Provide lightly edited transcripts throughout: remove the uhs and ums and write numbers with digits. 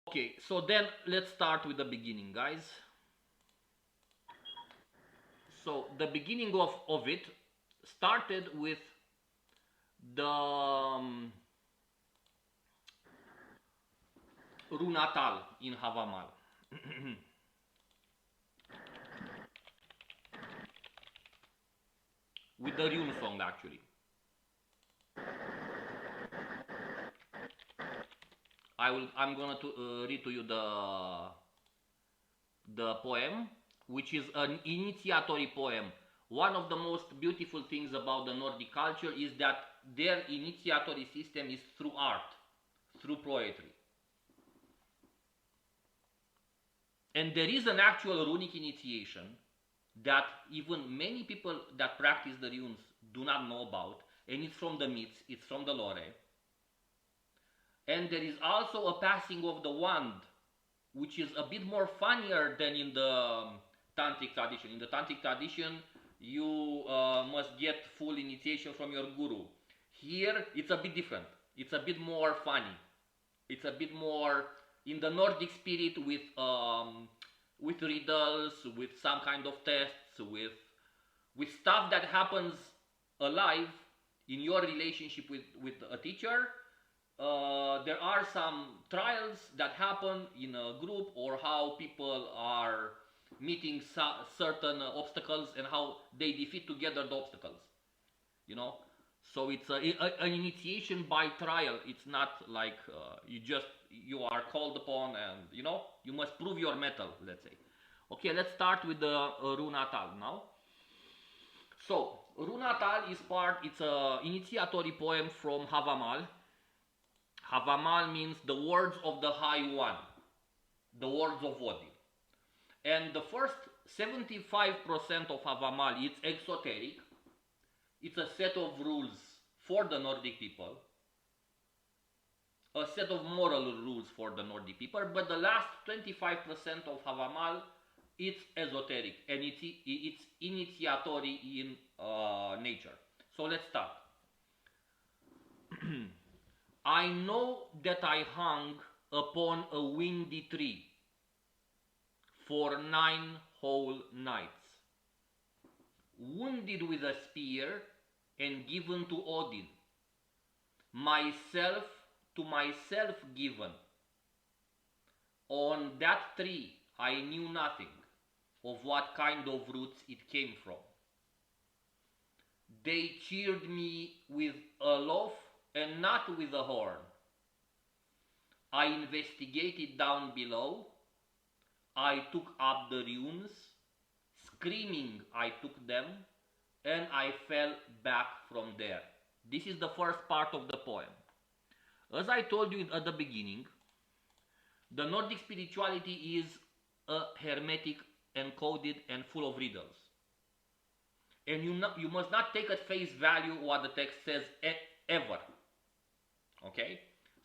Okay, so then let's start with the beginning, guys. So the beginning of it started with the Runatal in Havamal. With the Rune song, actually. I'm gonna read to you the poem, which is an initiatory poem. One of the most beautiful things about the Nordic culture is that their initiatory system is through art, through poetry. And there is an actual runic initiation that even many people that practice the runes do not know about, and it's from the myths, it's from the lore. And there is also a passing of the wand, which is a bit more funnier than in the tantric tradition. In the tantric tradition, you must get full initiation from your guru. Here, it's a bit different. It's a bit more funny. It's a bit more in the Nordic spirit with riddles, with some kind of tests, with stuff that happens alive in your relationship with a teacher. There are some trials that happen in a group, or how people are meeting certain obstacles and how they defeat together the obstacles. You know, so it's an initiation by trial. It's not like you are called upon and you must prove your mettle. Let's say. Okay, let's start with the Runatal now. So Runatal is it's a initiatory poem from Havamal. Havamal means the words of the High One, the words of Odin. And the first 75% of Havamal is exoteric. It's a set of rules for the Nordic people, a set of moral rules for the Nordic people, but the last 25% of Havamal, it's esoteric and it's initiatory in nature. So let's start. I know that I hung upon a windy tree for 9 whole nights, wounded with a spear and given to Odin, myself to myself given. On that tree I knew nothing of what kind of roots it came from. They cheered me with a loaf and not with a horn. I investigated down below. I took up the runes. Screaming I took them, and I fell back from there. This is the first part of the poem. As I told you at the beginning, the Nordic spirituality is a hermetic, encoded, and full of riddles. And you must not take at face value what the text says ever. Okay?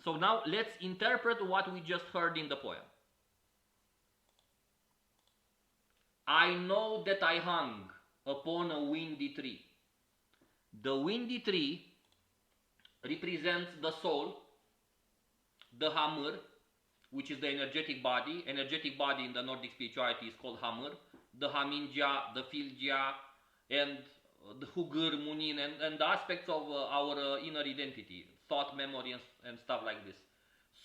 So now let's interpret what we just heard in the poem. I know that I hung upon a windy tree. The windy tree represents the soul, the hammer, which is the energetic body. Energetic body in the Nordic spirituality is called hammer. The haminja, the filja, and the hugur, munin, and the aspects of our inner identity, thought, memory, and stuff like this.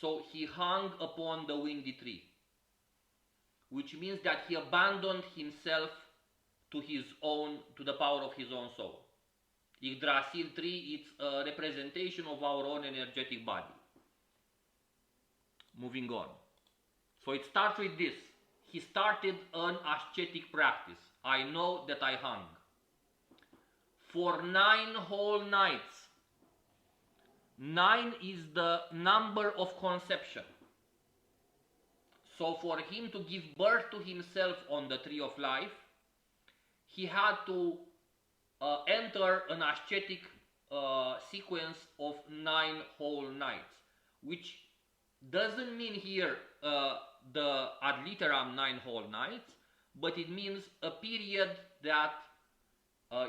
So he hung upon the windy tree, which means that he abandoned himself to the power of his own soul. Yggdrasil tree, it's a representation of our own energetic body. Moving on. So it starts with this. He started an ascetic practice. I know that I hung. For 9 whole nights. 9 is the number of conception. So for him to give birth to himself on the tree of life, he had to enter an ascetic sequence of 9 whole nights, which doesn't mean here the ad literam 9 whole nights, but it means a period that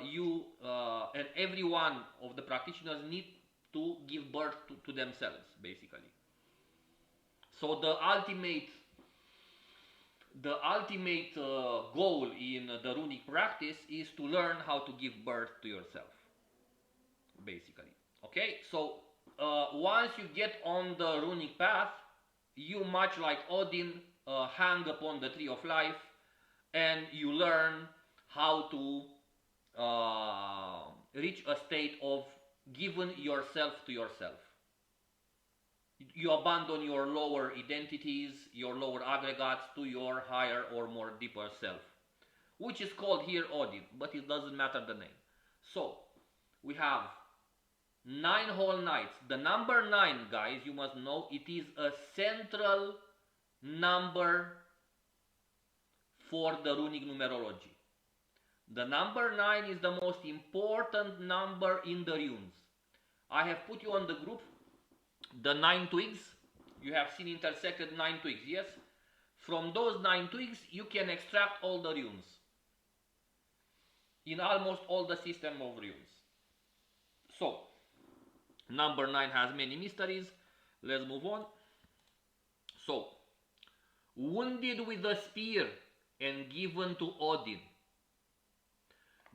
you and every one of the practitioners need to give birth to themselves, basically. So the ultimate goal in the runic practice is to learn how to give birth to yourself, basically. Okay, so once you get on the runic path, you, much like Odin, hang upon the tree of life, and you learn how to reach a state of giving yourself to yourself. You abandon your lower identities, your lower aggregates, to your higher or more deeper self, which is called here Odin, but it doesn't matter the name. So we have 9 whole nights. The number 9, guys, you must know, it is a central number for the runic numerology. The number 9 is the most important number in the runes. I have put you on the group the 9 twigs. You have seen intersected 9 twigs, yes? From those 9 twigs you can extract all the runes in almost all the system of runes. So number 9 has many mysteries. Let's move on. So, wounded with a spear and given to Odin.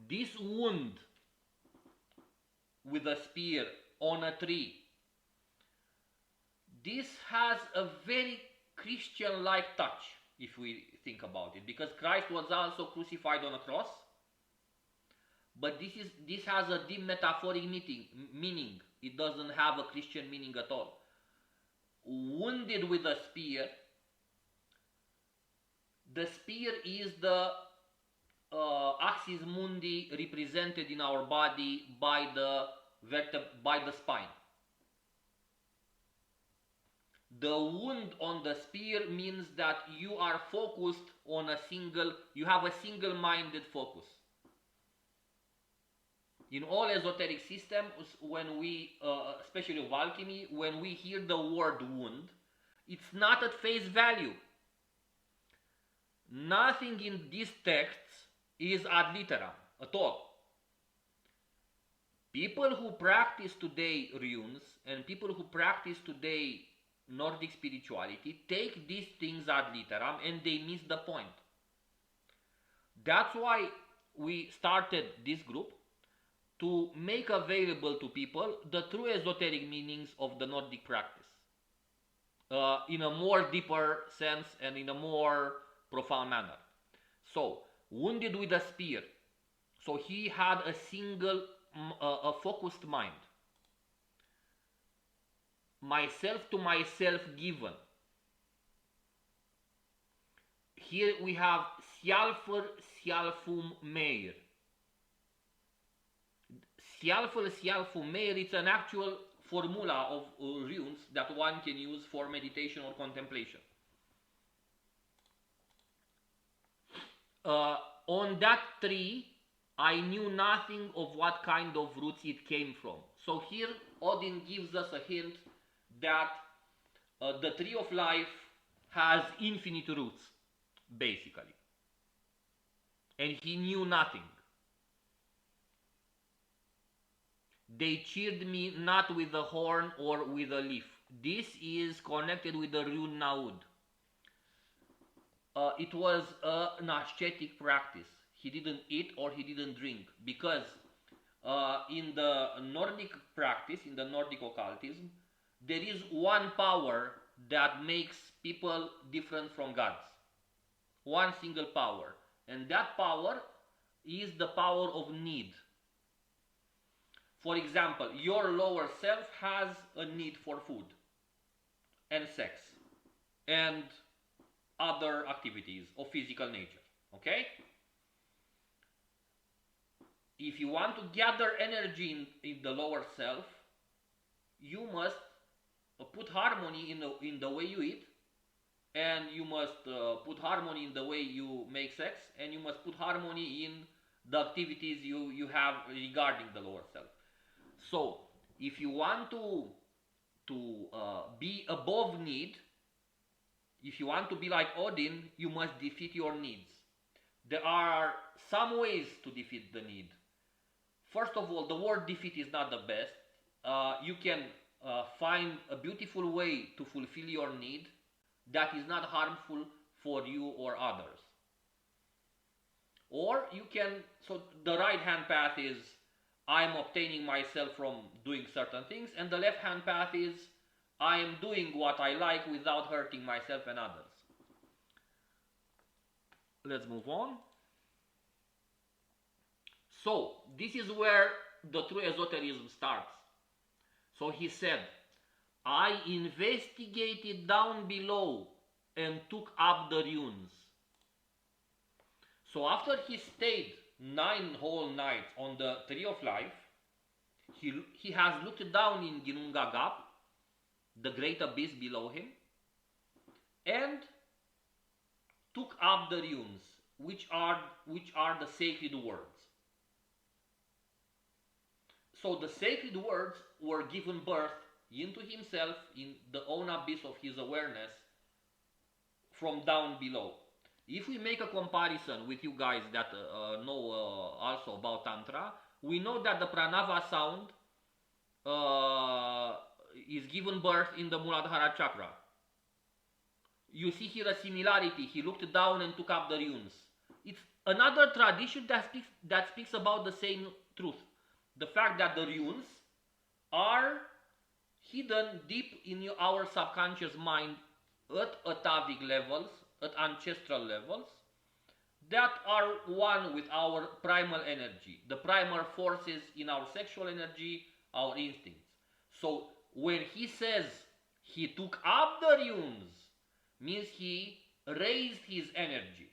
This wound with a spear on a tree, this has a very Christian-like touch, if we think about it, because Christ was also crucified on a cross. But this has a deep metaphoric meaning. It doesn't have a Christian meaning at all. Wounded with a spear. The spear is the axis mundi represented in our body by the spine. The wound on the spear means that you are focused on you have a single-minded focus. In all esoteric systems, when we, especially of alchemy, when we hear the word wound, it's not at face value. Nothing in these texts is ad literam at all. People who practice today runes and people who practice today Nordic spirituality take these things ad literam and they miss the point. That's why we started this group, to make available to people the true esoteric meanings of the Nordic practice in a more deeper sense and in a more profound manner. So, wounded with a spear. So he had a a focused mind. Myself to myself given. Here we have Sjálfur sjálfum meir. Sjálfur sjálfum meir, it's an actual formula of runes that one can use for meditation or contemplation. On that tree, I knew nothing of what kind of roots it came from. So here Odin gives us a hint that the tree of life has infinite roots, basically. And he knew nothing. They cheered me not with a horn or with a leaf. This is connected with the rune Naud. It was an ascetic practice. He didn't eat or he didn't drink, because in the Nordic practice, in the Nordic occultism, there is one power that makes people different from gods. One single power. And that power is the power of need. For example, your lower self has a need for food and sex and other activities of physical nature. Okay? If you want to gather energy in the lower self, you must put harmony in the way you eat, and you must put harmony in the way you make sex, and you must put harmony in the activities you have regarding the lower self. So, if you want to be above need, if you want to be like Odin, you must defeat your needs. There are some ways to defeat the need. First of all, the word defeat is not the best. You can find a beautiful way to fulfill your need that is not harmful for you or others. Or you can, so the right hand path is I'm obtaining myself from doing certain things, and the left hand path is I am doing what I like without hurting myself and others. Let's move on. So this is where the true esotericism starts. So he said, I investigated down below and took up the runes. So after he stayed 9 whole nights on the Tree of Life, he has looked down in Ginnunga Gap, the great abyss below him, and took up the runes, which are the sacred words. So the sacred words were given birth into himself in the own abyss of his awareness from down below. If we make a comparison with you guys that know also about Tantra, we know that the Pranava sound is given birth in the Muladhara chakra. You see here a similarity. He looked down and took up the runes. It's another tradition that speaks about the same truth. The fact that the runes are hidden deep in our subconscious mind at atavic levels, at ancestral levels, that are one with our primal energy, the primal forces in our sexual energy, our instincts. So when he says he took up the runes, means he raised his energy,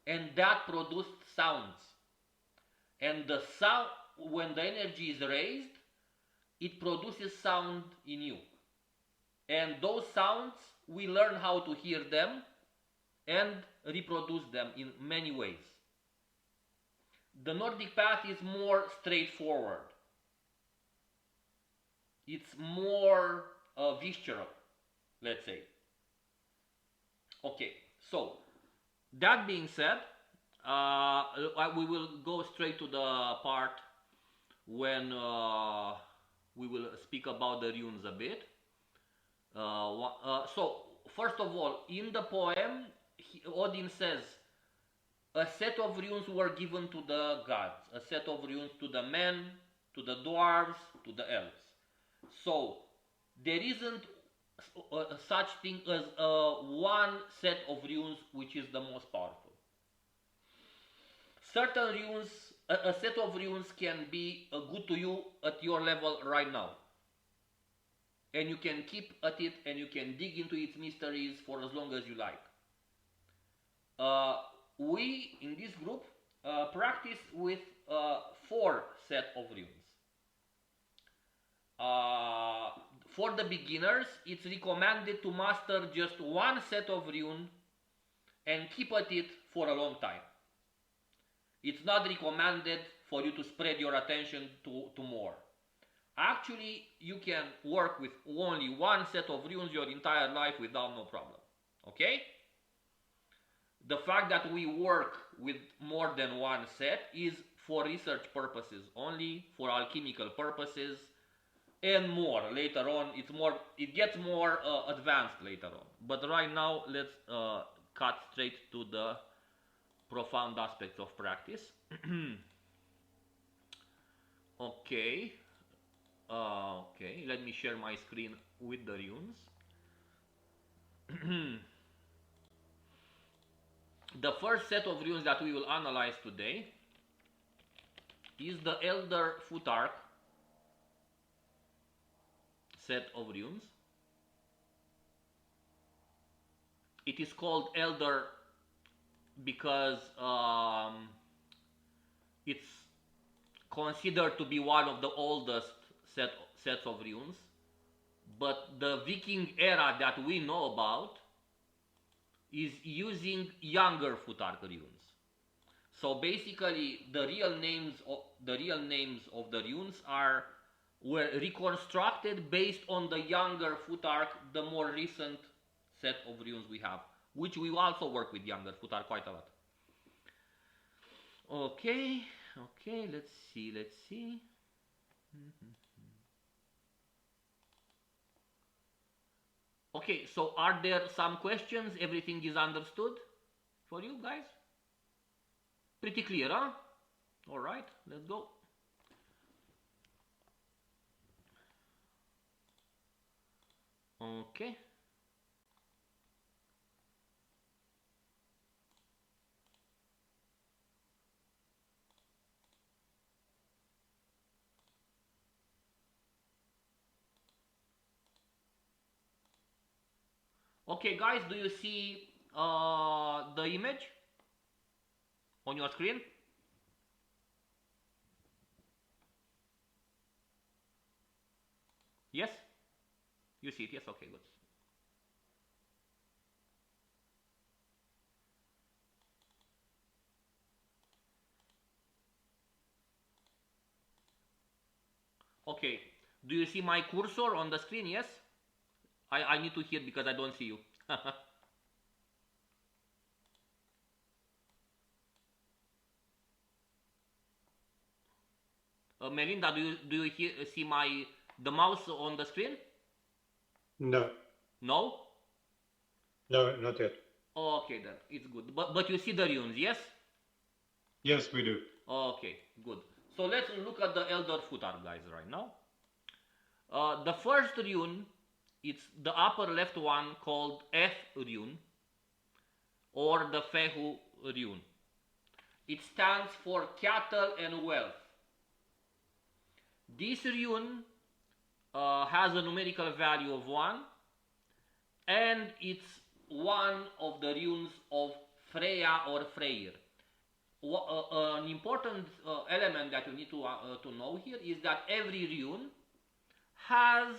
and that produced sounds. And the sound, when the energy is raised, it produces sound in you. And those sounds, we learn how to hear them and reproduce them in many ways. The Nordic path is more straightforward. It's more visceral, let's say. Okay, so that being said, we will go straight to the part when we will speak about the runes a bit. So, first of all, in the poem, Odin says, a set of runes were given to the gods, a set of runes to the men, to the dwarves, to the elves. So, there isn't such thing as one set of runes which is the most powerful. Certain runes, a set of runes can be good to you at your level right now. And you can keep at it and you can dig into its mysteries for as long as you like. We, in this group, practice with 4 set of runes. For the beginners, it's recommended to master just 1 set of rune and keep at it for a long time. It's not recommended for you to spread your attention to more. Actually, you can work with only 1 set of runes your entire life without no problem. Okay? The fact that we work with more than 1 set is for research purposes only, for alchemical purposes, and more. Later on, it gets more advanced later on. But right now, let's cut straight to the profound aspects of practice. Okay. Okay, let me share my screen with the runes. The first set of runes that we will analyze today is the Elder Futhark set of runes. It is called Elder because it's considered to be one of the oldest sets of runes, but the Viking era that we know about is using younger Futhark runes. So basically, the real names of the runes were reconstructed based on the younger Futhark, the more recent set of runes we have, which we also work with younger Futhark quite a lot. Okay, let's see. Okay, so are there some questions? Everything is understood for you guys? Pretty clear, huh? All right, let's go. Okay. Okay, guys, do you see the image on your screen? Yes? You see it? Yes? Okay, good. Okay, do you see my cursor on the screen? Yes? I need to hear because I don't see you. Melinda, do you see the mouse on the screen? No. No? No, not yet. Okay, then it's good. But you see the runes, yes? Yes, we do. Okay, good. So let's look at the Elder Futhark, guys, right now. The first rune, it's the upper left one called F Rune or the Fehu Rune. It stands for cattle and wealth. This rune has a numerical value of 1 and it's one of the runes of Freya or Freyr. An important element that you need to know here is that every rune has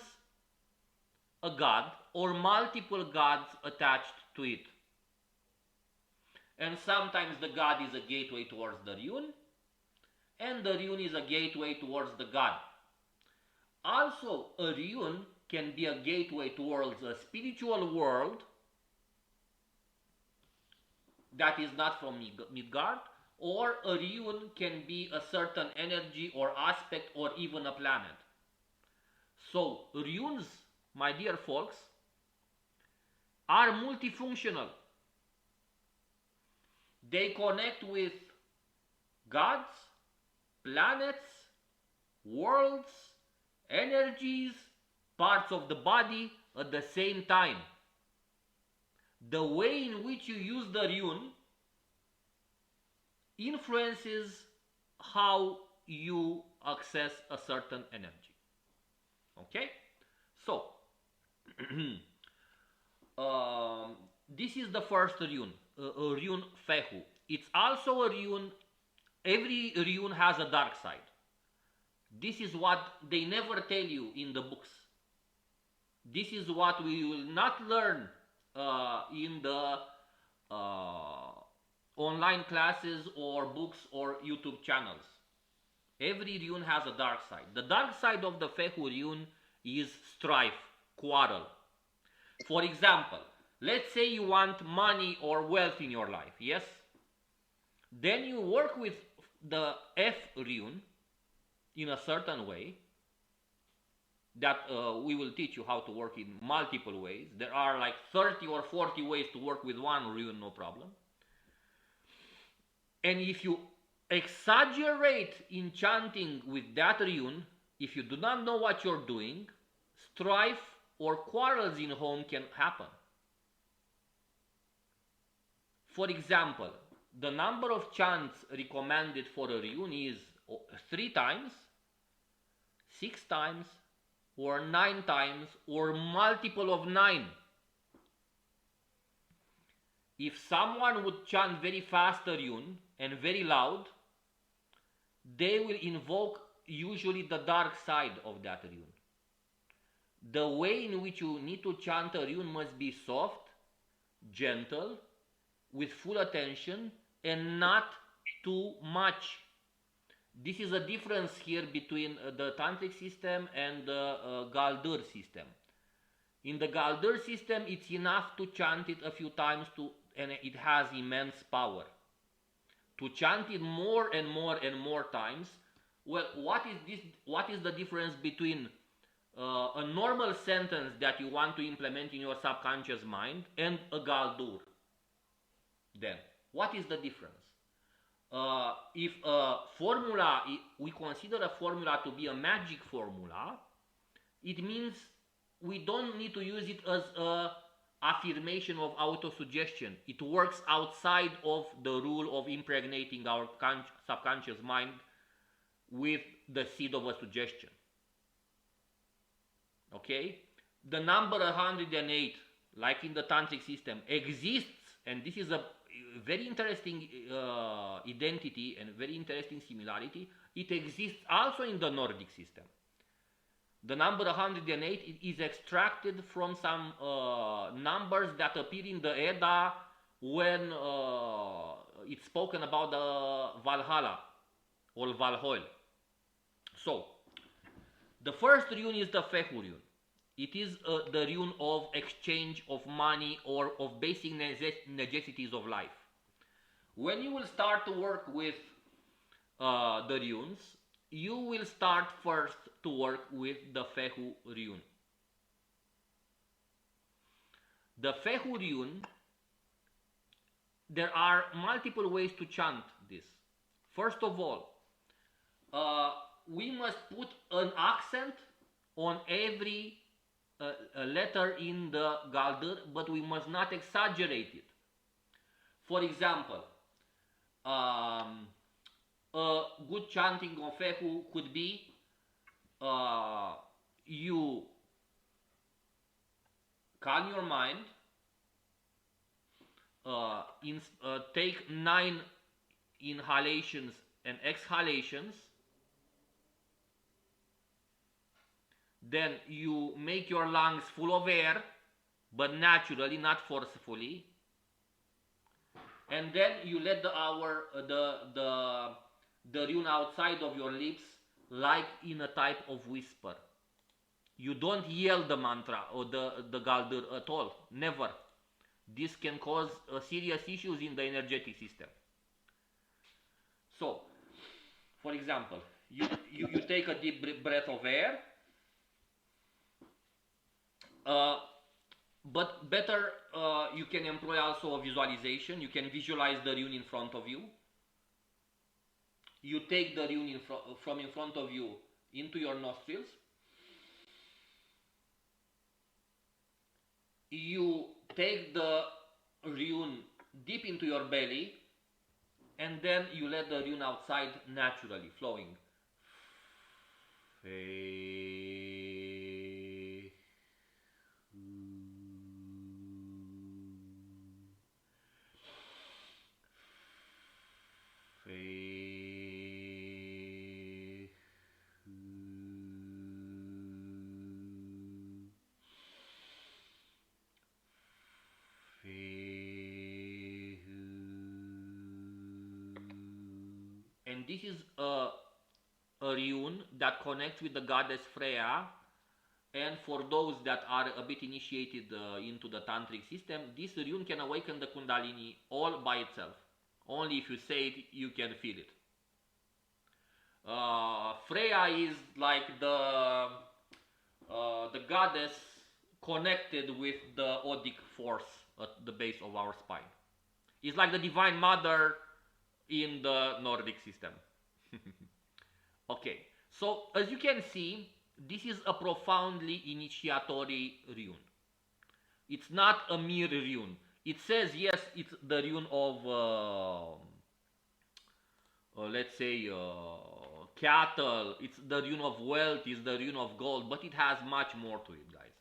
a god or multiple gods attached to it. And sometimes the god is a gateway towards the rune, and the rune is a gateway towards the god. Also, a rune can be a gateway towards a spiritual world that is not from Midgard, or a rune can be a certain energy or aspect or even a planet. So, runes, my dear folks, are multifunctional. They connect with gods, planets, worlds, energies, parts of the body at the same time. The way in which you use the rune influences how you access a certain energy. Okay? So, this is the first rune, rune Fehu. It's also a rune, every rune has a dark side. This is what they never tell you in the books. This is what we will not learn in the online classes or books or YouTube channels. Every rune has a dark side. The dark side of the Fehu rune is strife, quarrel. For example, let's say you want money or wealth in your life, yes? Then you work with the F rune in a certain way that we will teach you how to work in multiple ways. There are like 30 or 40 ways to work with one rune, no problem. And if you exaggerate in chanting with that rune, if you do not know what you're doing, strife or quarrels in home can happen. For example, the number of chants recommended for a rune is 3 times, 6 times, or 9 times, or multiple of 9. If someone would chant very fast a rune and very loud, they will invoke usually the dark side of that rune. The way in which you need to chant a rune must be soft, gentle, with full attention, and not too much. This is a difference here between the Tantric system and the Baldur system. In the Baldur system, it's enough to chant it a few times and it has immense power. To chant it more and more and more times, well, what is the difference between a normal sentence that you want to implement in your subconscious mind, and a Baldur. Then, what is the difference? If a formula, we consider a formula to be a magic formula, it means we don't need to use it as a affirmation of autosuggestion. It works outside of the rule of impregnating our subconscious mind with the seed of a suggestion. Okay? The number 108, like in the tantric system, exists, and this is a very interesting identity and very interesting similarity. It exists also in the Nordic system. The number 108 is extracted from some numbers that appear in the Edda when it's spoken about the Valhalla or Valhall. So, the first rune is the Fehu rune. It is the rune of exchange of money or of basic necessities of life. When you will start to work with the runes, you will start first to work with the Fehu rune. The Fehu rune, there are multiple ways to chant this. First of all, we must put an accent on every letter in the Baldur, but we must not exaggerate it. For example, a good chanting of Fehu could be you calm your mind, take 9 inhalations and exhalations, then you make your lungs full of air, but naturally, not forcefully, and then you let the rune outside of your lips like in a type of whisper. You don't yell the mantra or the Baldur at all, never. This can cause serious issues in the energetic system. So, for example, you take a deep breath of air, but better you can employ also a visualization. You can visualize the rune in front of you. You take the rune from in front of you into your nostrils. You take the rune deep into your belly, and then you let the rune outside naturally, flowing. And this is a rune that connects with the goddess Freya, and for those that are a bit initiated into the tantric system, this rune can awaken the Kundalini all by itself. Only if you say it, you can feel it. Freya is like the goddess connected with the Odic force at the base of our spine. It's like the Divine Mother in the Nordic system. Okay, so as you can see, this is a profoundly initiatory rune. It's not a mere rune. It says, yes, it's the rune of, let's say, cattle. It's the rune of wealth. It's the rune of gold. But it has much more to it, guys.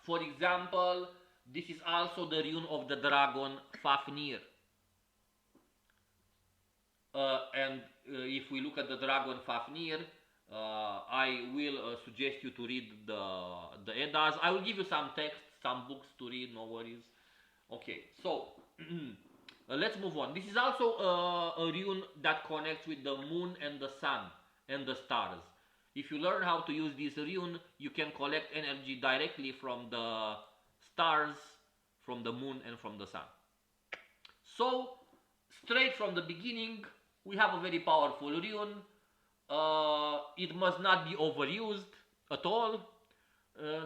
For example, this is also the rune of the dragon Fafnir. And if we look at the dragon Fafnir, I will suggest you to read the Eddas. I will give you some text, some books to read, no worries. Okay, so let's move on. This is also a rune that connects with the moon and the sun and the stars. If you learn how to use this rune, you can collect energy directly from the stars, from the moon, and from the sun. So, straight from the beginning, we have a very powerful rune. It must not be overused. at all,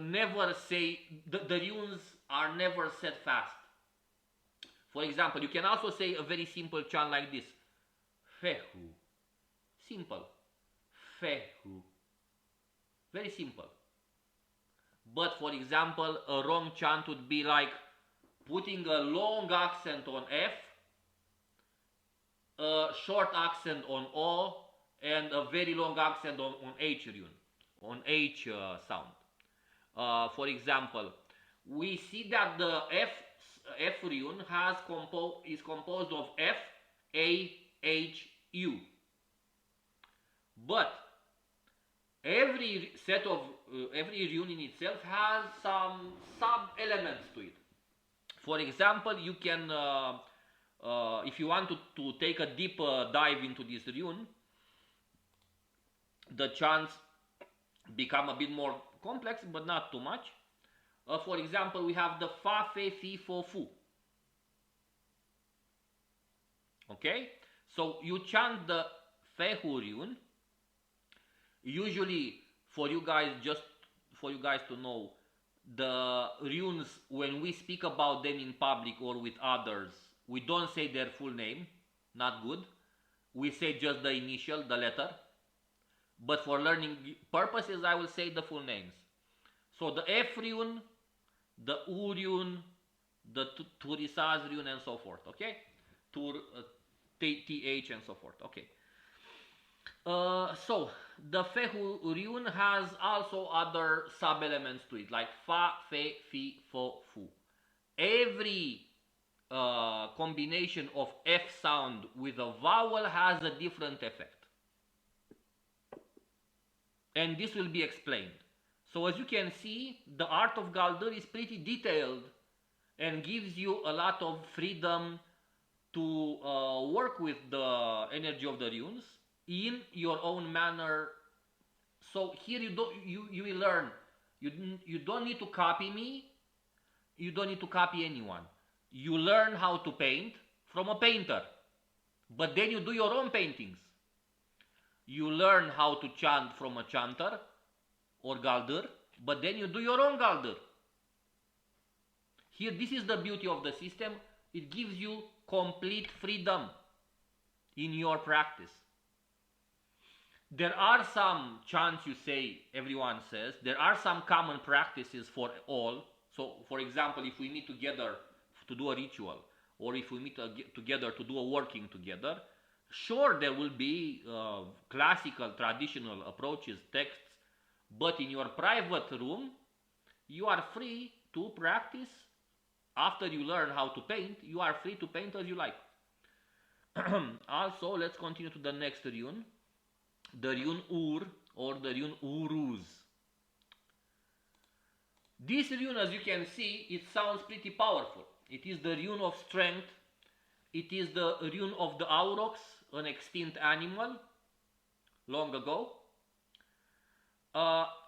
never say, the runes are never said fast. For example, you can also say a very simple chant like this. Fehu. Simple. Fehu. Very simple. But for example, a wrong chant would be like putting a long accent on F, a short accent on O, and a very long accent on H rune, on H sound. For example, we see that the F rune is composed of F, A, H, U. But every rune in itself has some sub-elements to it. For example, you can, if you want to take a deep dive into this rune, the chants become a bit more complex, but not too much. For example, we have the Fa, Fe, Fi, Fo, Fu. Okay? So you chant the Fehu rune. Usually, for you guys to know, the runes, when we speak about them in public or with others, we don't say their full name. Not good. We say just the initial, the letter. But for learning purposes, I will say the full names. So the F rune, the U rune, the Turisaz rune, and so forth. Okay? TH and so forth. Okay. So the Fehu rune has also other sub-elements to it, like Fa, Fe, Fi, Fo, Fu. Every combination of F sound with a vowel has a different effect. And this will be explained. So as you can see, the art of Baldur is pretty detailed and gives you a lot of freedom to work with the energy of the runes in your own manner. So here you will learn. You don't need to copy me. You don't need to copy anyone. You learn how to paint from a painter, but then you do your own paintings. You learn how to chant from a chanter or Baldur, but then you do your own Baldur. Here, this is the beauty of the system. It gives you complete freedom in your practice. There are some chants you say, everyone says. There are some common practices for all. So, for example, if we meet together to do a ritual, or if we meet together to do a working together, sure, there will be classical, traditional approaches, texts, but in your private room, you are free to practice. After you learn how to paint, you are free to paint as you like. Also, let's continue to the next rune, the rune Ur, or the rune Uruz. This rune, as you can see, it sounds pretty powerful. It is the Rune of Strength. It is the Rune of the Aurochs, an extinct animal, long ago.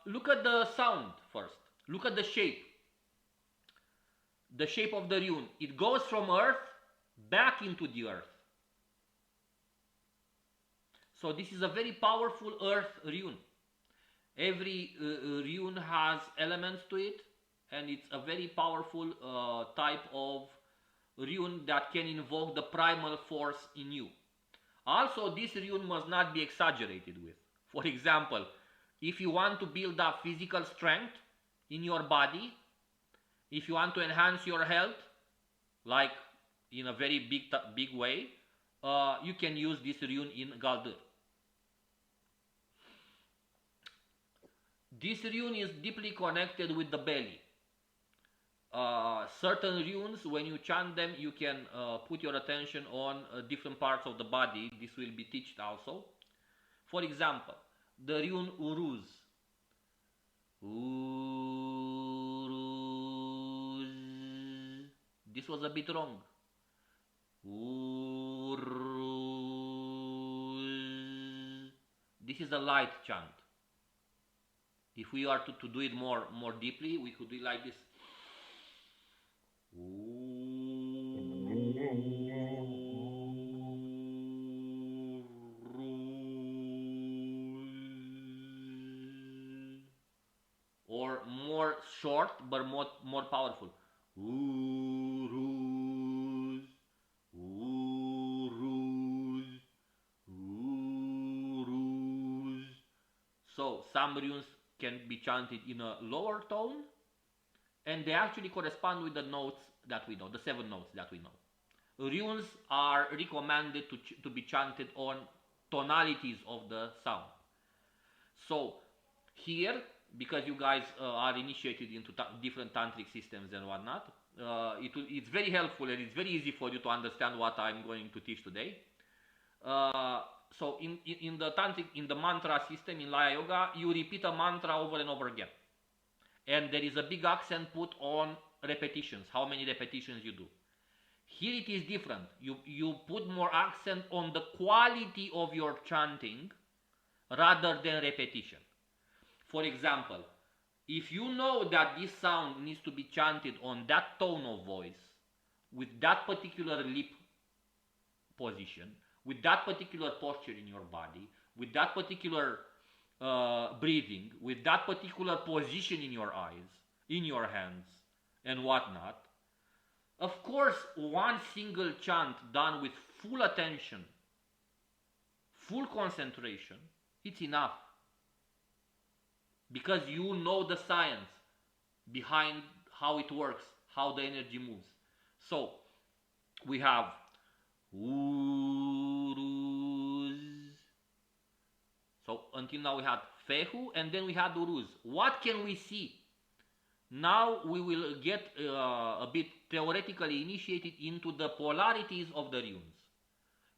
Look at the sound first. Look at the shape. The shape of the rune. It goes from earth back into the earth. So this is a very powerful earth rune. Every rune has elements to it, and it's a very powerful type of rune that can invoke the primal force in you. Also, this rune must not be exaggerated with. For example, if you want to build up physical strength in your body, if you want to enhance your health, like in a very big way, you can use this rune in Baldur. This rune is deeply connected with the belly. Certain runes, when you chant them, you can put your attention on different parts of the body. This will be taught also. For example, the rune Uruz. Uruz. This was a bit wrong. Uruz. This is a light chant. If we are to do it more deeply, we could do it like this. more short but more powerful. Uruz, uruz, uruz. So some runes can be chanted in a lower tone, and they actually correspond with the notes that we know, the 7 notes that we know. Runes are recommended to be chanted on tonalities of the sound. So here, because you guys are initiated into different tantric systems and whatnot, it's very helpful and it's very easy for you to understand what I'm going to teach today. So in the tantric, in the mantra system, in Laya Yoga, you repeat a mantra over and over again. And there is a big accent put on repetitions, how many repetitions you do. Here it is different. You put more accent on the quality of your chanting rather than repetition. For example, if you know that this sound needs to be chanted on that tone of voice, with that particular lip position, with that particular posture in your body, with that particular breathing, with that particular position in your eyes, in your hands, and whatnot, of course, one single chant done with full attention, full concentration, it's enough. Because you know the science behind how it works, how the energy moves. So, we have Uruz. So, until now we had Fehu and then we had Uruz. What can we see? Now we will get a bit theoretically initiated into the polarities of the runes.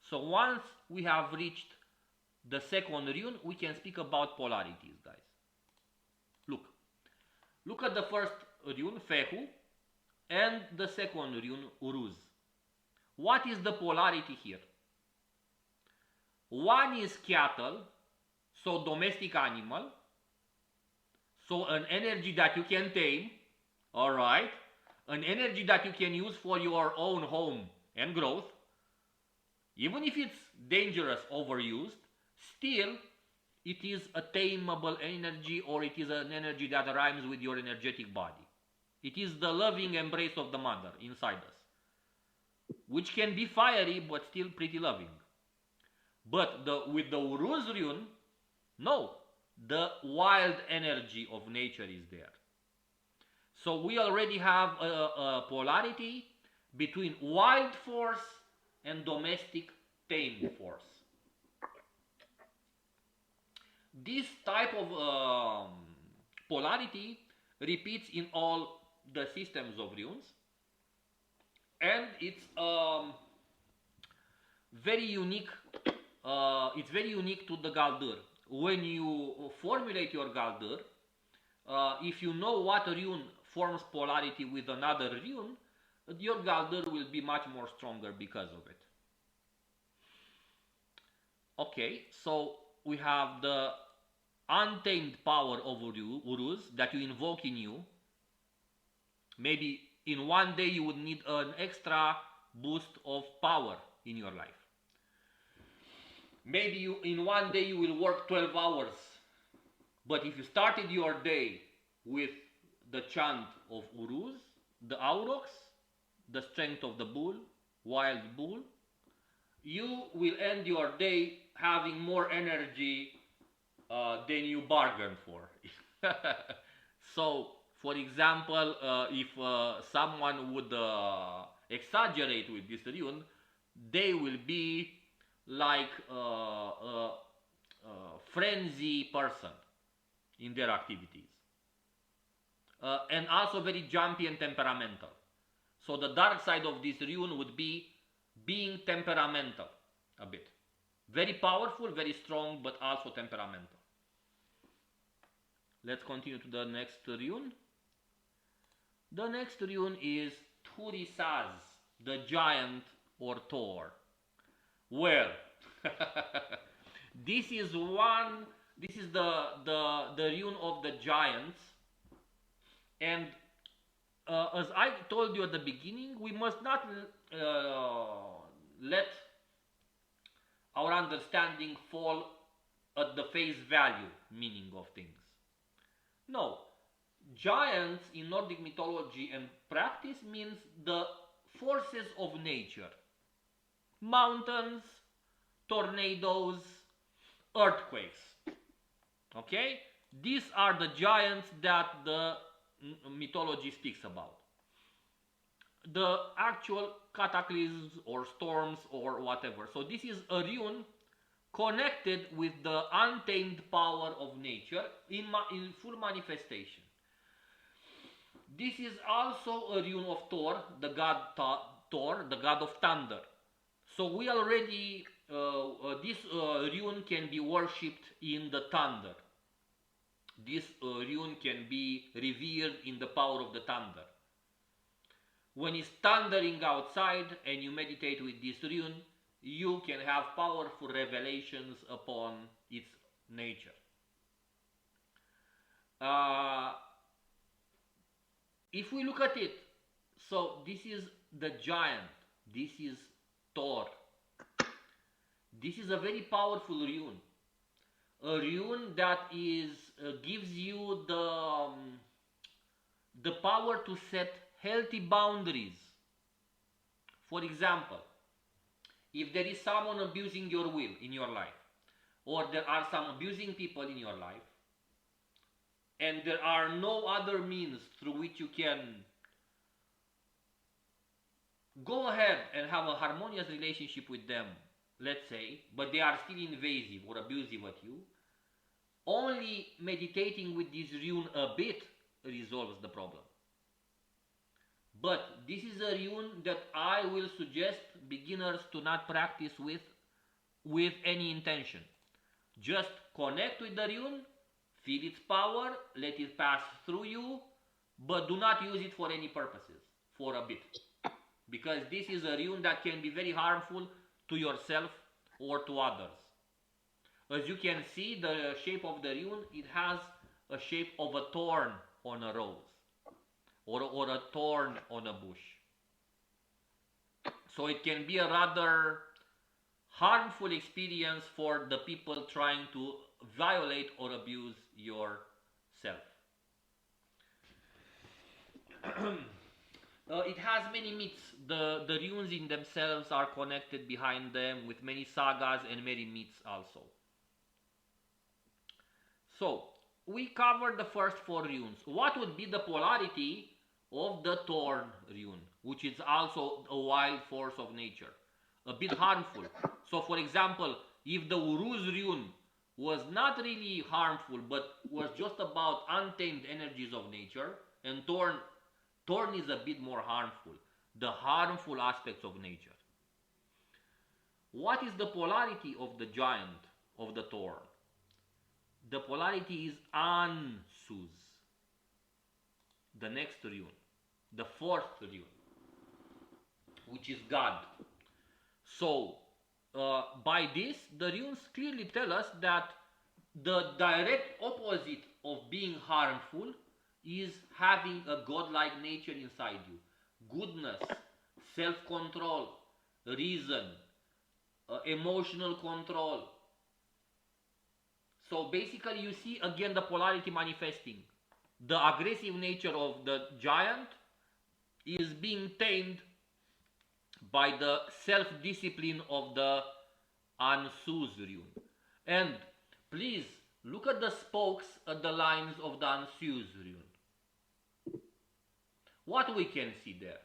So once we have reached the second rune, we can speak about polarities, guys. Look at the first rune, Fehu, and the second rune, Uruz. What is the polarity here? One is cattle, so domestic animal, so an energy that you can tame, alright, an energy that you can use for your own home and growth. Even if it's dangerous, overused, still it is a tameable energy, or it is an energy that rhymes with your energetic body. It is the loving embrace of the mother inside us, which can be fiery but still pretty loving. But with the Uruz rune, no, the wild energy of nature is there. So we already have a polarity between wild force and domestic tame force. This type of polarity repeats in all the systems of runes, and it's very unique. It's very unique to the Baldur. When you formulate your Baldur, if you know what rune forms polarity with another rune, your Baldur will be much more stronger because of it. Okay, so we have the untamed power of Uruz that you invoke in you. Maybe in one day you would need an extra boost of power in your life. Maybe in one day you will work 12 hours. But if you started your day with the chant of Uruz, the Aurochs, the strength of the bull, wild bull, you will end your day having more energy than you bargained for. So, for example, if someone would exaggerate with this rune, they will be like a frenzy person in their activities. And also very jumpy and temperamental. So the dark side of this rune would be being temperamental a bit. Very powerful, very strong, but also temperamental. Let's continue to the next rune. The next rune is Turisaz, the giant or Thor. Well, this is the rune of the giants, and as I told you at the beginning, we must not let our understanding fall at the face value meaning of things. No, Giants in Nordic mythology and practice means the forces of nature. Mountains, tornadoes, earthquakes. Okay? These are the giants that the mythology speaks about. The actual cataclysms or storms or whatever. So this is a rune connected with the untamed power of nature in full manifestation. This is also a rune of Thor, the god Thor, the god of thunder. So we already, this rune can be worshipped in the thunder. This rune can be revered in the power of the thunder. When it's thundering outside and you meditate with this rune, you can have powerful revelations upon its nature. If we look at it, so this is the giant, this is Thor. This is a very powerful rune. A rune that gives you the power to set healthy boundaries. For example, if there is someone abusing your will in your life, or there are some abusing people in your life, and there are no other means through which you can go ahead and have a harmonious relationship with them, let's say, but they are still invasive or abusive at you, only meditating with this rune a bit resolves the problem. But this is a rune that I will suggest beginners to not practice with any intention. Just connect with the rune, feel its power, let it pass through you, but do not use it for any purposes for a bit. Because this is a rune that can be very harmful to yourself or to others. As you can see, the shape of the rune, it has a shape of a thorn on a rose. Or a thorn on a bush. So it can be a rather harmful experience for the people trying to violate or abuse yourself. It has many myths. The runes in themselves are connected behind them with many sagas and many myths also. So, we covered the first 4 runes. What would be the polarity of the Thorn rune, which is also a wild force of nature, a bit harmful? So for example, if the Uruz rune was not really harmful but was just about untamed energies of nature, and Thorn is a bit more harmful, the harmful aspects of nature. What is the polarity of the giant, of the Thorn? The polarity is Ansuz, the next rune, the 4th rune, which is God. So, by this, the runes clearly tell us that the direct opposite of being harmful is having a godlike nature inside you. Goodness, self-control, reason, emotional control. So basically you see again the polarity manifesting. The aggressive nature of the giant is being tamed by the self-discipline of the Ansuz rune. And please look at the spokes at the lines of the Ansuz rune. What we can see there?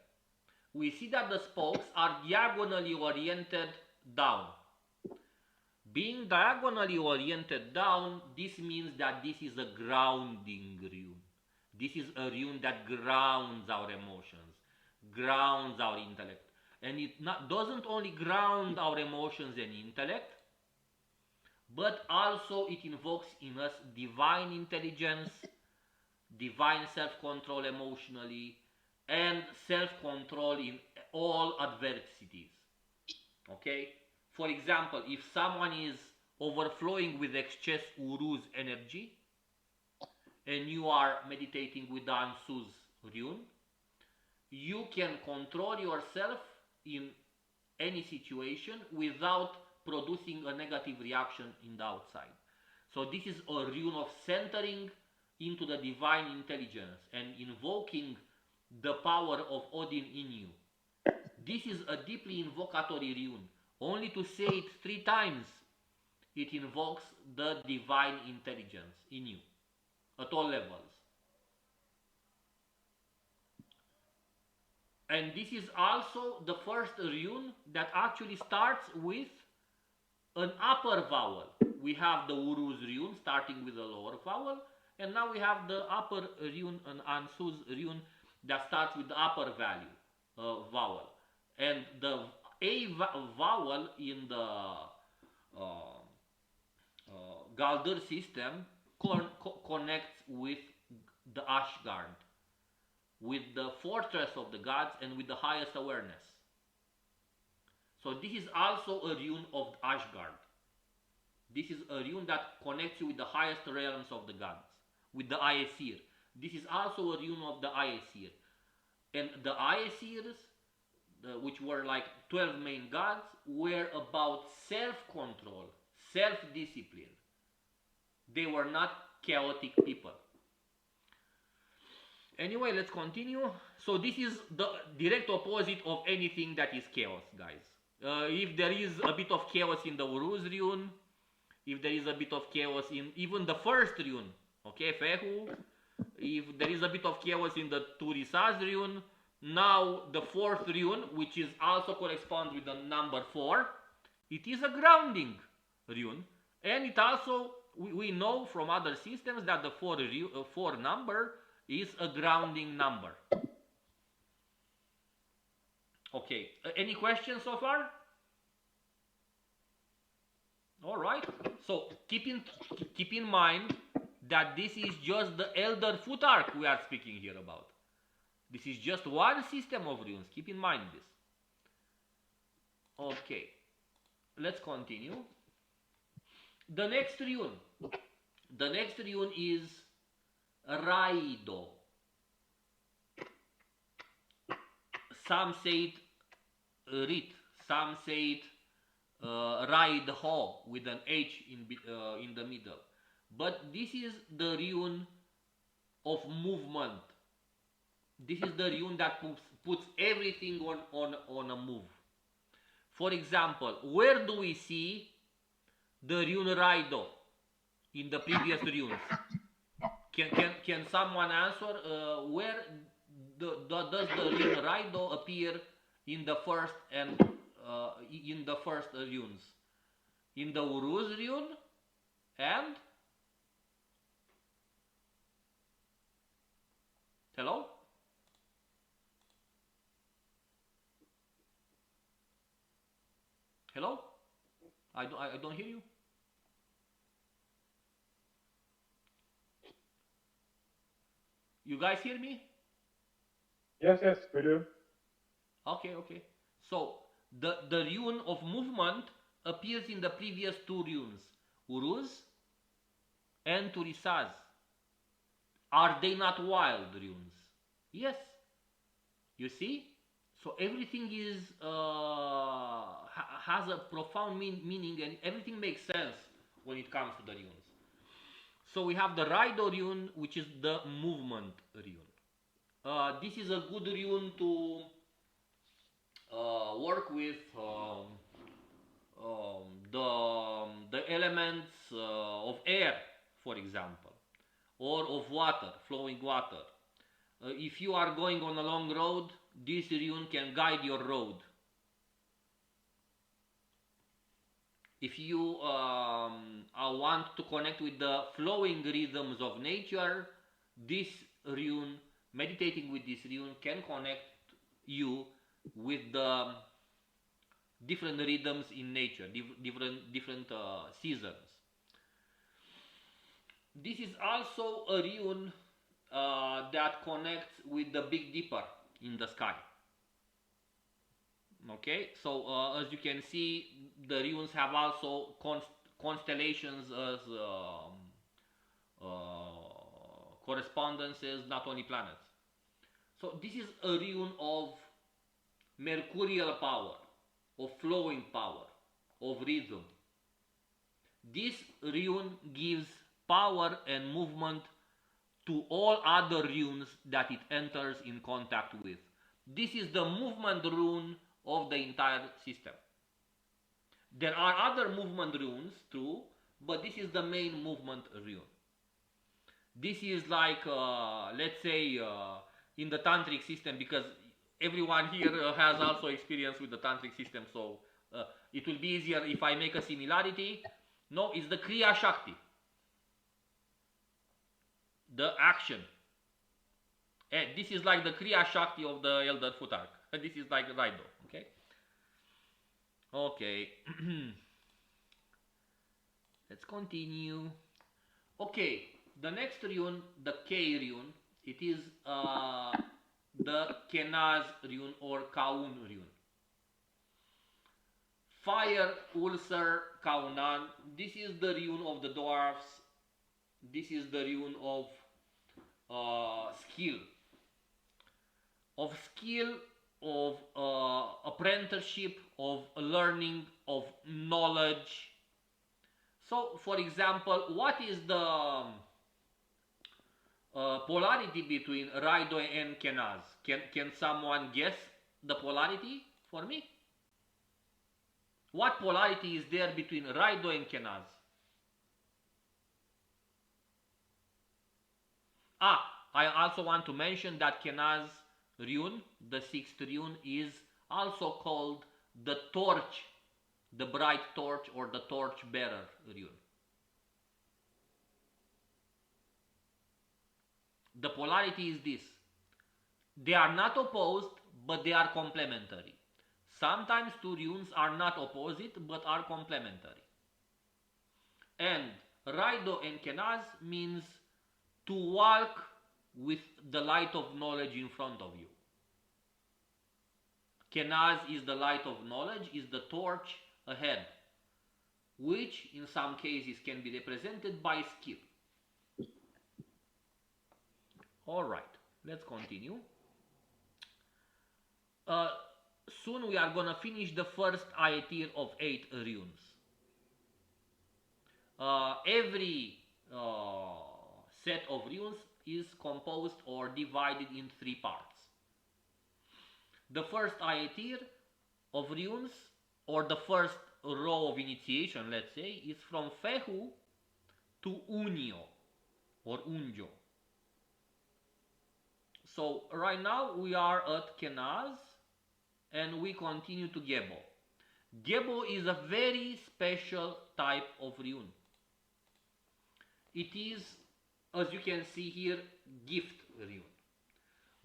We see that the spokes are diagonally oriented down. Being diagonally oriented down, this means that this is a grounding rune. This is a rune that grounds our emotions, grounds our intellect. And it doesn't only ground our emotions and intellect, but also it invokes in us divine intelligence, divine self-control emotionally, and self-control in all adversities. Okay? For example, if someone is overflowing with excess Uruz energy, and you are meditating with the Ansuz rune, you can control yourself in any situation without producing a negative reaction in the outside. So this is a rune of centering, into the divine intelligence and invoking the power of Odin in you. This is a deeply invocatory rune. Only to say it 3 times, it invokes the divine intelligence in you at all levels. And this is also the first rune that actually starts with an upper vowel. We have the Hours Rune starting with a lower vowel, and now we have the upper rune, an Ansus rune that starts with the upper value vowel. And the A vowel in the Baldur system connects with the Ashgard, with the fortress of the gods, and with the highest awareness. So this is also a rune of Ashgard. This is a rune that connects you with the highest realms of the gods, with the Aesir. This is also a rune of the Aesir. And the Aesirs, which were like 12 main gods, were about self-control, self-discipline. They were not chaotic people. Anyway, let's continue. So this is the direct opposite of anything that is chaos, guys. If there is a bit of chaos in the Hours Rune, if there is a bit of chaos in even the first rune, okay, Fehu, if there is a bit of chaos in the Turisaz rune, now the 4th rune, which is also corresponds with the number 4, it is a grounding rune, and it also, we know from other systems that the 4 number is a grounding number. Okay, any questions so far? All right, so keep in mind that this is just the Elder Futhark we are speaking here about. This is just one system of runes. Keep in mind this. Okay, let's continue. The next rune is Raido. Some say it Rit, some say it Raidho with an H in the middle. But this is the rune of movement. This is the rune that puts everything on a move. For example, where do we see the rune Raido in the previous runes? Can someone answer where does the rune Raido appear in the first and in the first runes? In the Hours Rune and hello? Hello? I don't hear you. You guys hear me? Yes, we do. Okay. So the rune of movement appears in the previous 2 runes, Uruz and Turisaz. Are they not wild runes? Yes. You see? So everything is has a profound meaning, and everything makes sense when it comes to the runes. So we have the Raido rune, which is the movement rune. This is a good rune to work with the elements of air, for example, or of water, flowing water. If you are going on a long road, this rune can guide your road. If you want to connect with the flowing rhythms of nature, this rune, meditating with this rune, can connect you with the different rhythms in nature, different seasons. This is also a rune that connects with the Big Dipper in the sky. Okay, so as you can see, the runes have also constellations as correspondences, not only planets. So this is a rune of mercurial power, of flowing power, of rhythm. This rune gives power and movement to all other runes that it enters in contact with. This is the movement rune of the entire system. There are other movement runes too, but this is the main movement rune. This is like, let's say, in the tantric system, because everyone here has also experience with the tantric system, so it will be easier if I make a similarity. No, it's the Kriya Shakti, the action. And this is like the Kriya Shakti of the Elder Futhark. This is like Raido, okay? Okay. Let's continue. Okay, the next rune, the K rune, it is the Kenaz rune or Kaun rune. Fire, Ulcer, Kaunan. This is the rune of the Dwarfs. This is the rune of skill. Of skill, of apprenticeship, of learning, of knowledge. So, for example, what is the polarity between Raido and Kenaz? Can someone guess the polarity for me? What polarity is there between Raido and Kenaz? I also want to mention that Kenaz rune, the 6th rune, is also called the torch, the bright torch, or the torch bearer rune. The polarity is this: they are not opposed, but they are complementary. Sometimes two runes are not opposite, but are complementary. And Raido and Kenaz means to walk with the light of knowledge in front of you. Kenaz is the light of knowledge, is the torch ahead, which in some cases can be represented by skill. Alright, let's continue. Soon we are going to finish the first Aetir of 8 runes. Every set of runes is composed or divided in 3 parts. The first Aetir of runes, or the first row of initiation, let's say, is from Fehu to Unio or Unjo. So right now we are at Kenaz and we continue to Gebo. Gebo is a very special type of rune. It is, as you can see here, gift rune.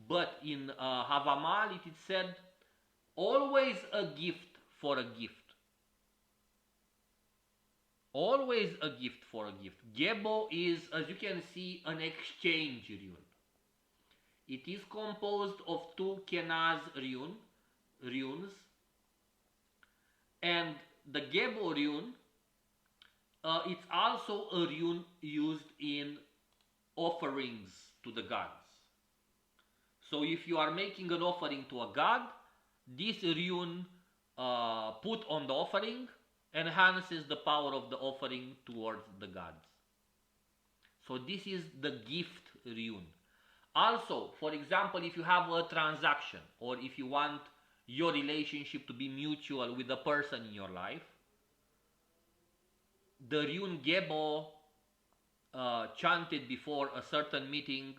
But in Havamal it is said, always a gift for a gift. Always a gift for a gift. Gebo is, as you can see, an exchange rune. It is composed of 2 Kenaz runes, and the Gebo rune, it's also a rune used in offerings to the gods. So if you are making an offering to a god, this rune put on the offering enhances the power of the offering towards the gods. So this is the gift rune. Also, for example, if you have a transaction, or if you want your relationship to be mutual with a person in your life, the rune Gebo chanted before a certain meeting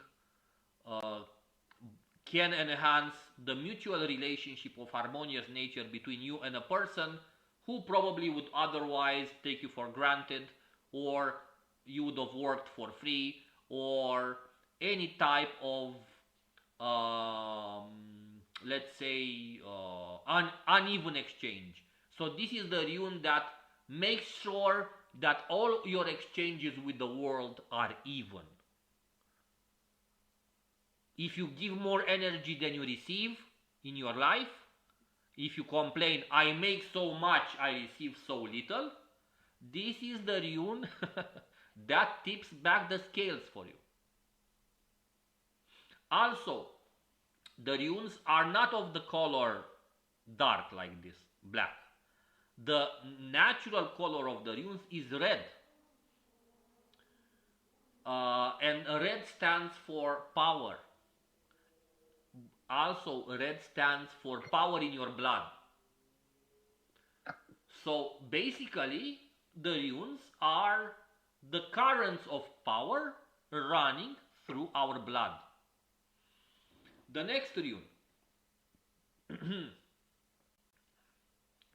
can enhance the mutual relationship of harmonious nature between you and a person who probably would otherwise take you for granted, or you would have worked for free, or any type of, let's say, uneven exchange. So this is the rune that makes sure that all your exchanges with the world are even. If you give more energy than you receive in your life, if you complain, I make so much, I receive so little, this is the rune that tips back the scales for you. Also, the runes are not of the color dark like this, black. The natural color of the runes is red. And red stands for power. Also, red stands for power in your blood. So basically, the runes are the currents of power running through our blood. The next rune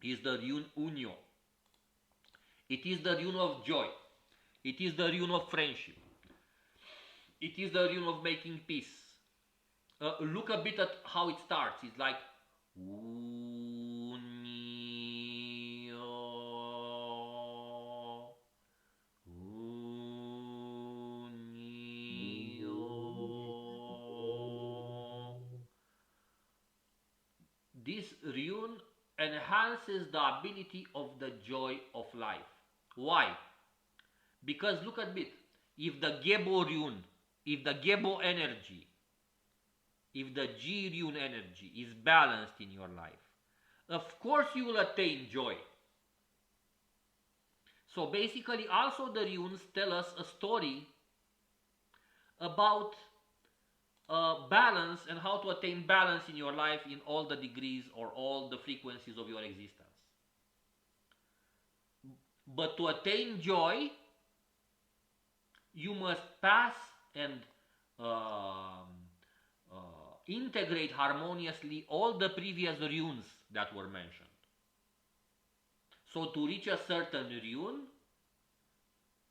is the rune Unio. It is the rune of joy. It is the rune of friendship. It is the rune of making peace. Look a bit at how it starts. It's like Unio, Unio. This rune enhances the ability of the joy of life. Why? Because look at it. If the Gebo rune, if the Gebo energy, if the G rune energy is balanced in your life, of course you will attain joy. So basically also the runes tell us a story about balance and how to attain balance in your life in all the degrees or all the frequencies of your existence. But to attain joy, you must pass and integrate harmoniously all the previous runes that were mentioned. So to reach a certain rune,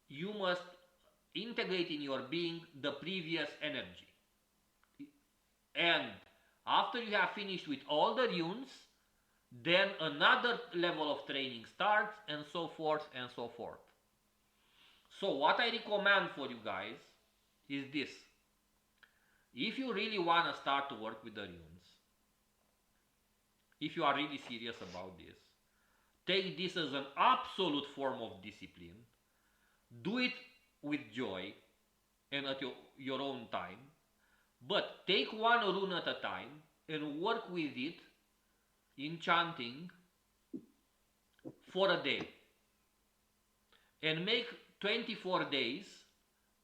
you must integrate in your being the previous energy. And after you have finished with all the runes, then another level of training starts, and so forth and so forth. So what I recommend for you guys is this. If you really want to start to work with the runes, if you are really serious about this, take this as an absolute form of discipline. Do it with joy and at your own time. But take one rune at a time and work with it in chanting for a day. And make 24 days.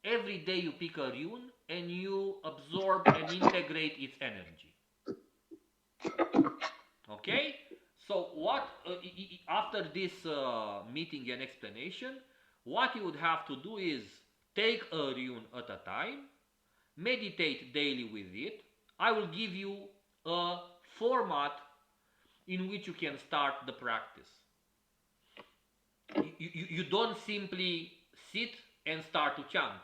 Every day you pick a rune and you absorb and integrate its energy. Okay? So what after this meeting and explanation, what you would have to do is take a rune at a time, meditate daily with it. I will give you a format in which you can start the practice. You don't simply sit and start to chant.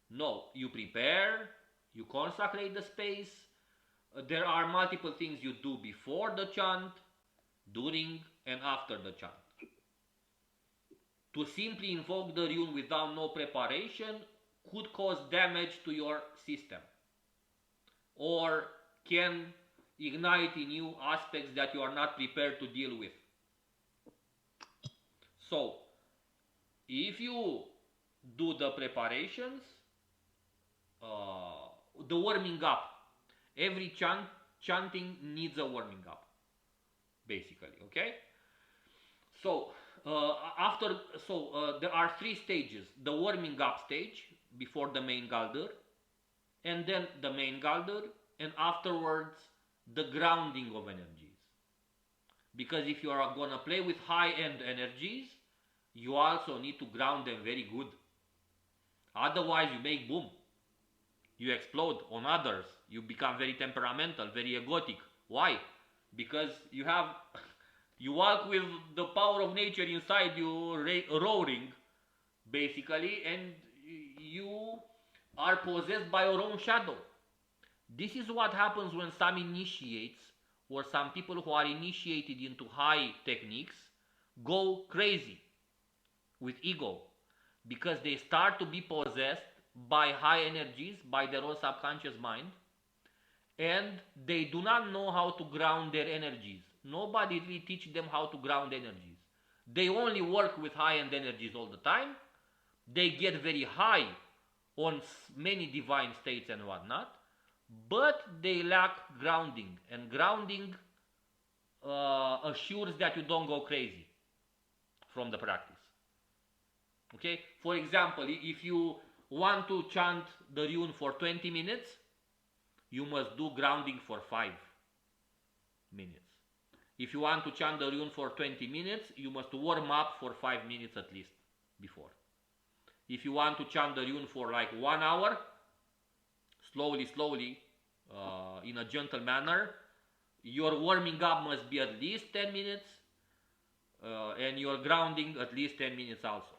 No, you prepare, you consecrate the space. There are multiple things you do before the chant, during and after the chant. To simply invoke the rune without no preparation could cause damage to your system, or can ignite in you aspects that you are not prepared to deal with. So, if you do the preparations, the warming up, every chanting needs a warming up, basically, okay? So, there are three stages: the warming up stage before the main Galdur, and then the main Galdur, and afterwards the grounding of energies. Because if you are gonna play with high-end energies, you also need to ground them very good. Otherwise you make boom. You explode on others. You become very temperamental, very egotic. Why? Because you walk with the power of nature inside you roaring, basically, and you are possessed by your own shadow. This is what happens when some initiates, or some people who are initiated into high techniques, go crazy with ego, because they start to be possessed by high energies, by their own subconscious mind, and they do not know how to ground their energies. Nobody really teaches them how to ground energies. They only work with high-end energies all the time. They get very high on many divine states and whatnot, but they lack grounding, and grounding assures that you don't go crazy from the practice. Okay? For example, if you want to chant the rune for 20 minutes, you must do grounding for 5 minutes. If you want to chant the rune for 20 minutes, you must warm up for 5 minutes at least before. If you want to chant the rune for like 1 hour, slowly, in a gentle manner, your warming up must be at least 10 minutes, and your grounding at least 10 minutes also.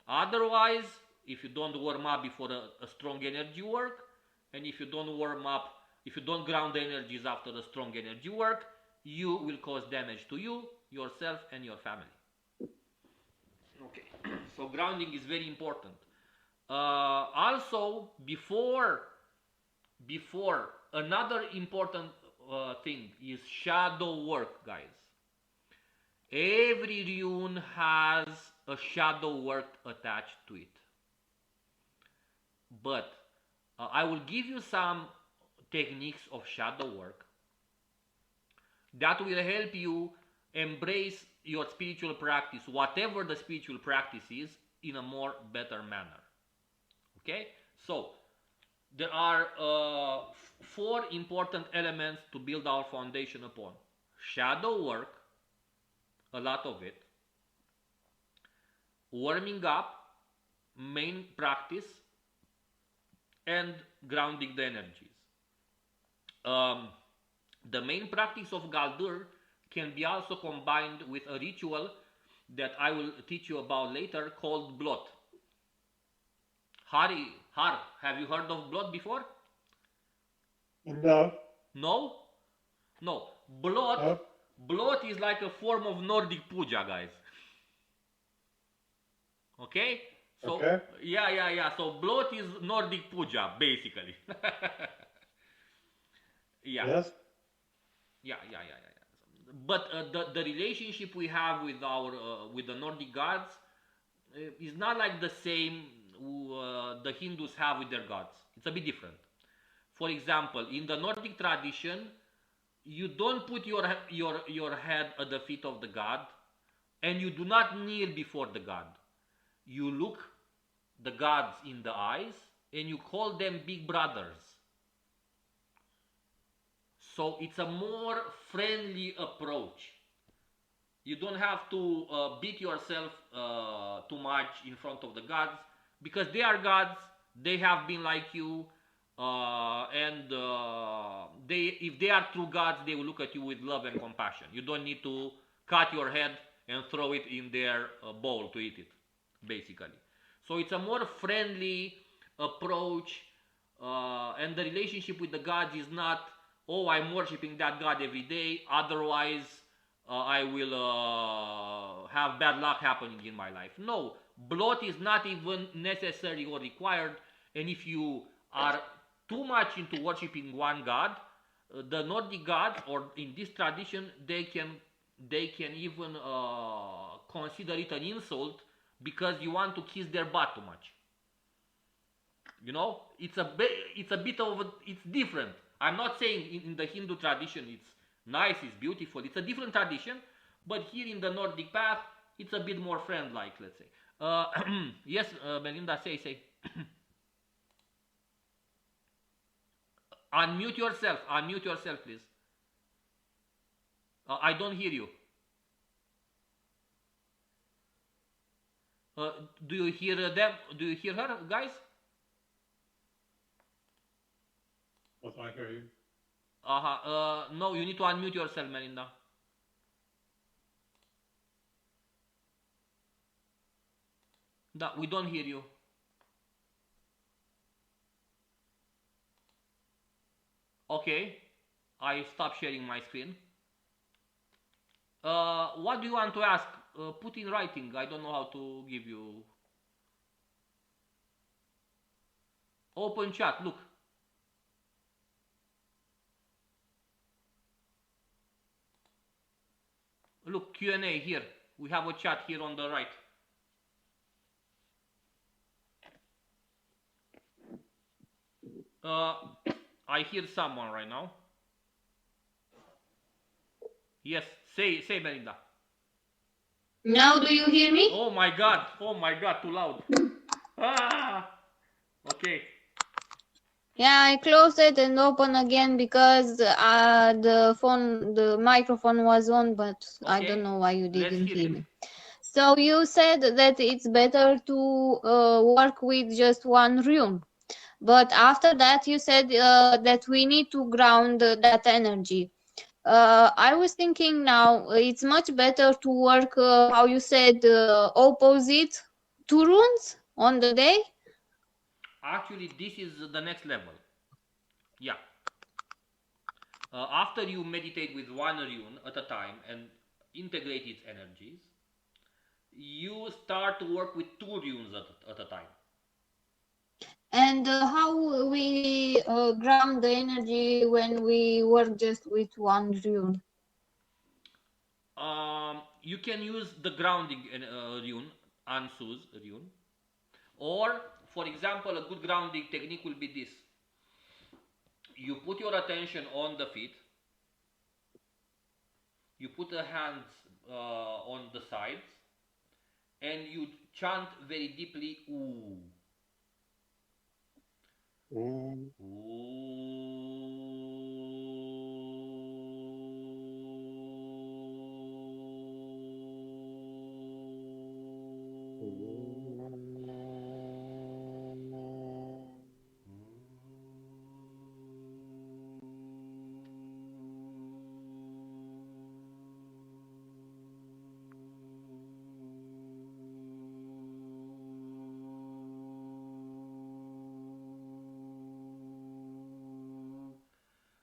Otherwise, if you don't warm up before a strong energy work, and if you don't warm up, if you don't ground the energies after a strong energy work, you will cause damage to you, yourself, and your family. Okay, so grounding is very important. Also, before another important thing is shadow work, guys. Every rune has a shadow work attached to it. But I will give you some techniques of shadow work that will help you embrace your spiritual practice, whatever the spiritual practice is, in a more better manner. Okay? So, there are 4 important elements to build our foundation upon. Shadow work, a lot of it. Warming up, main practice, and grounding the energies. The main practice of Baldur can be also combined with a ritual that I will teach you about later called blot. Har, have you heard of blot before? No. No? No. Blot is like a form of Nordic puja, guys. Okay? So, Okay. Yeah. So blot is Nordic puja, basically. Yeah. Yes. Yeah. But the relationship we have with our with the Nordic gods is not like the same the Hindus have with their gods. It's a bit different. For example, in the Nordic tradition, you don't put your head at the feet of the god, and you do not kneel before the god. You look the gods in the eyes, and you call them big brothers. So it's a more friendly approach. You don't have to beat yourself too much in front of the gods, because they are gods, they have been like you, and if they are true gods, they will look at you with love and compassion. You don't need to cut your head and throw it in their bowl to eat it, basically. So it's a more friendly approach, and the relationship with the gods is not, oh, I'm worshipping that god every day, otherwise I will have bad luck happening in my life. No, blot is not even necessary or required, and if you are too much into worshipping one god, the Nordic gods, or in this tradition, they can even consider it an insult because you want to kiss their butt too much. You know, it's different. I'm not saying in the Hindu tradition it's nice, it's beautiful. It's a different tradition, but here in the Nordic path, it's a bit more friend-like, let's say. Yes, Melinda, say. Unmute yourself, please. I don't hear you. Do you hear them? Do you hear her, guys? Yes, I hear you. No, you need to unmute yourself, Melinda. No, we don't hear you. Okay, I stopped sharing my screen. What do you want to ask? Put in writing. I don't know how to give you. Open chat, look. Look, Q&A here. We have a chat here on the right. I hear someone right now. Yes, say Melinda. Now do you hear me? Oh my god, too loud. Ah, okay. Yeah, I closed it and open again because the microphone was on, but I don't Okay. know why you Let's didn't hear hear it. me. So you said that it's better to work with just one rune, but after that you said that we need to ground that energy. I was thinking now it's much better to work, how you said, opposite two runes on the day. Actually, this is the next level. Yeah. After you meditate with one rune at a time and integrate its energies, you start to work with two runes at a time. And how we ground the energy when we work just with one rune? You can use the grounding rune, Ansu's rune, or for example, a good grounding technique will be this: you put your attention on the feet, you put the hands on the sides, and you chant very deeply "ooh." Ooh.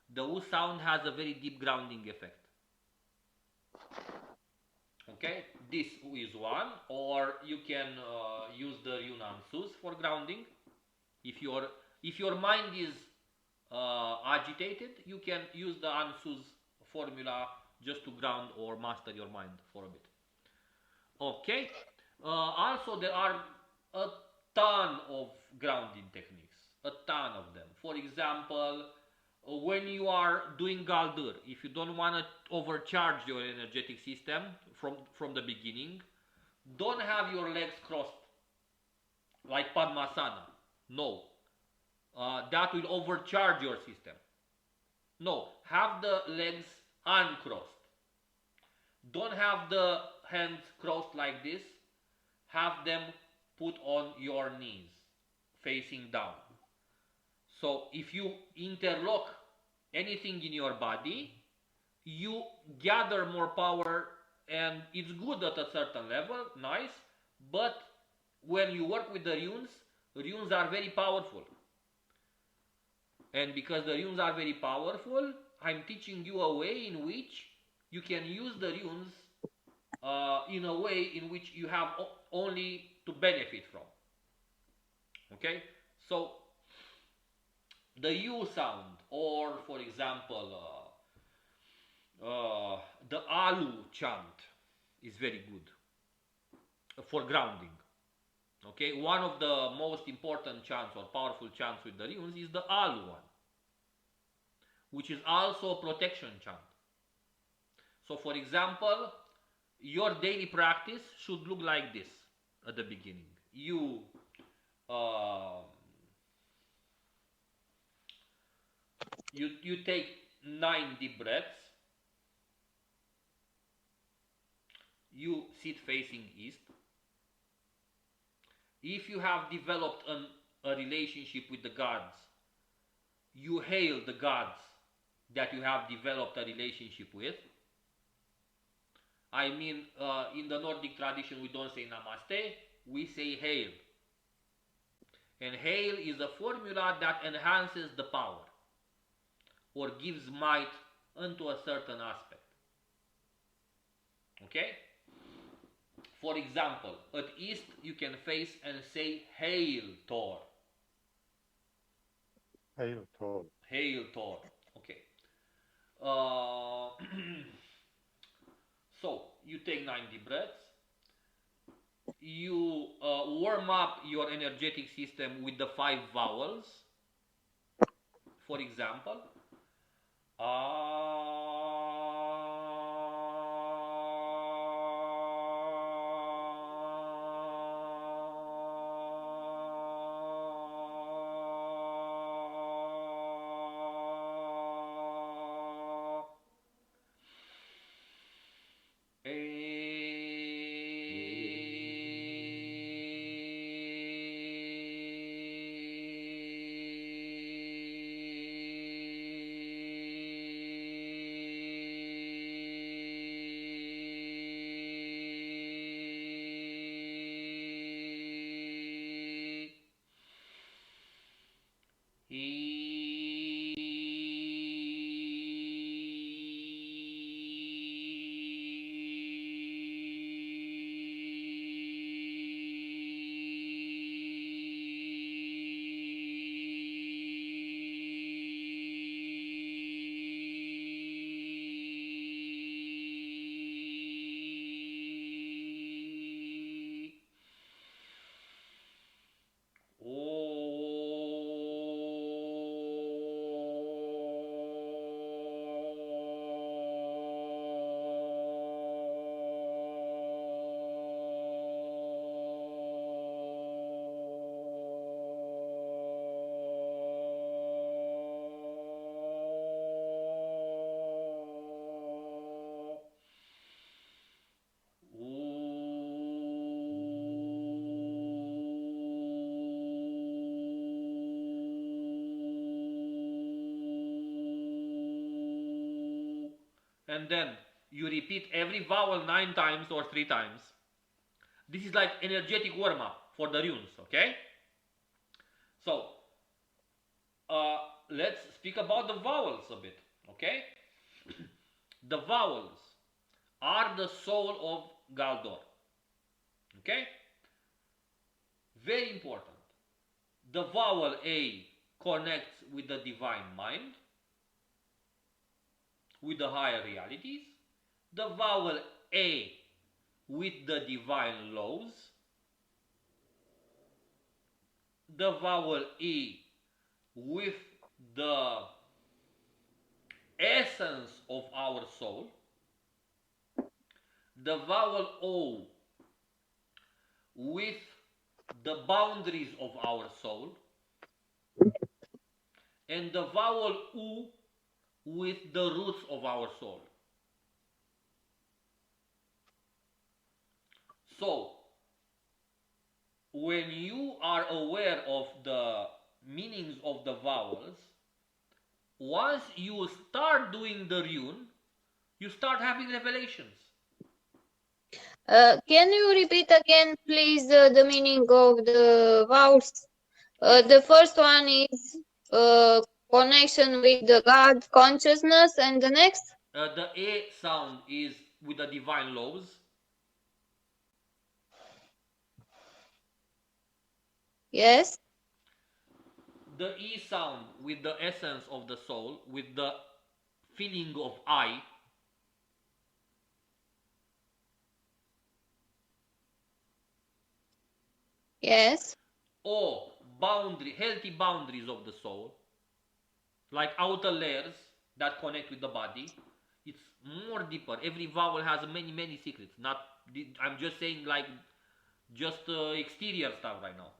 The "oo" sound has a very deep grounding effect. Okay, this is one, or you can use the rune Ansus for grounding. If your mind is agitated, you can use the Ansus formula just to ground or master your mind for a bit. Okay. Also, there are a ton of grounding techniques, a ton of them. For example, when you are doing Galdur, if you don't want to overcharge your energetic system from the beginning, don't have your legs crossed like Padmasana. No, that will overcharge your system. No, have the legs uncrossed. Don't have the hands crossed like this. Have them put on your knees, facing down. So if you interlock anything in your body, you gather more power, and it's good at a certain level, nice, but when you work with the runes are very powerful. And because the runes are very powerful, I'm teaching you a way in which you can use the runes in a way in which you have only to benefit from. Okay? So, the U sound, or for example, the Alu chant is very good for grounding. Okay, one of the most important chants or powerful chants with the runes is the Alu one, which is also a protection chant. So, for example, your daily practice should look like this at the beginning. Uh, you take 9 deep breaths. You sit facing east. If you have developed a relationship with the gods, you hail the gods that you have developed a relationship with. I mean, in the Nordic tradition, we don't say namaste, we say hail. And hail is a formula that enhances the power or gives might unto a certain aspect. Okay? For example, at east you can face and say hail Thor. Hail Thor. Hail Thor. Okay. Uh, so you take 90 breaths. You warm up your energetic system with the 5 vowels. For example, and then you repeat every vowel 9 times or 3 times. This is like energetic warm-up for the runes, okay? So, let's speak about the vowels a bit, okay? The vowels are the soul of Baldur, okay? Very important. The vowel A connects with the divine mind, with the higher realities. The vowel A with the divine laws. The vowel E with the essence of our soul. The vowel O with the boundaries of our soul. And the vowel U with the roots of our soul. So, when you are aware of the meanings of the vowels, once you start doing the rune, you start having revelations. Can you repeat again, please, the meaning of the vowels? The first one is connection with the God consciousness, and the next? The A sound is with the divine laws. Yes. The E sound with the essence of the soul, with the feeling of I. Yes. O, boundary, healthy boundaries of the soul, like outer layers that connect with the body. It's more deeper. Every vowel has many secrets. Not, I'm just saying like just exterior stuff right now.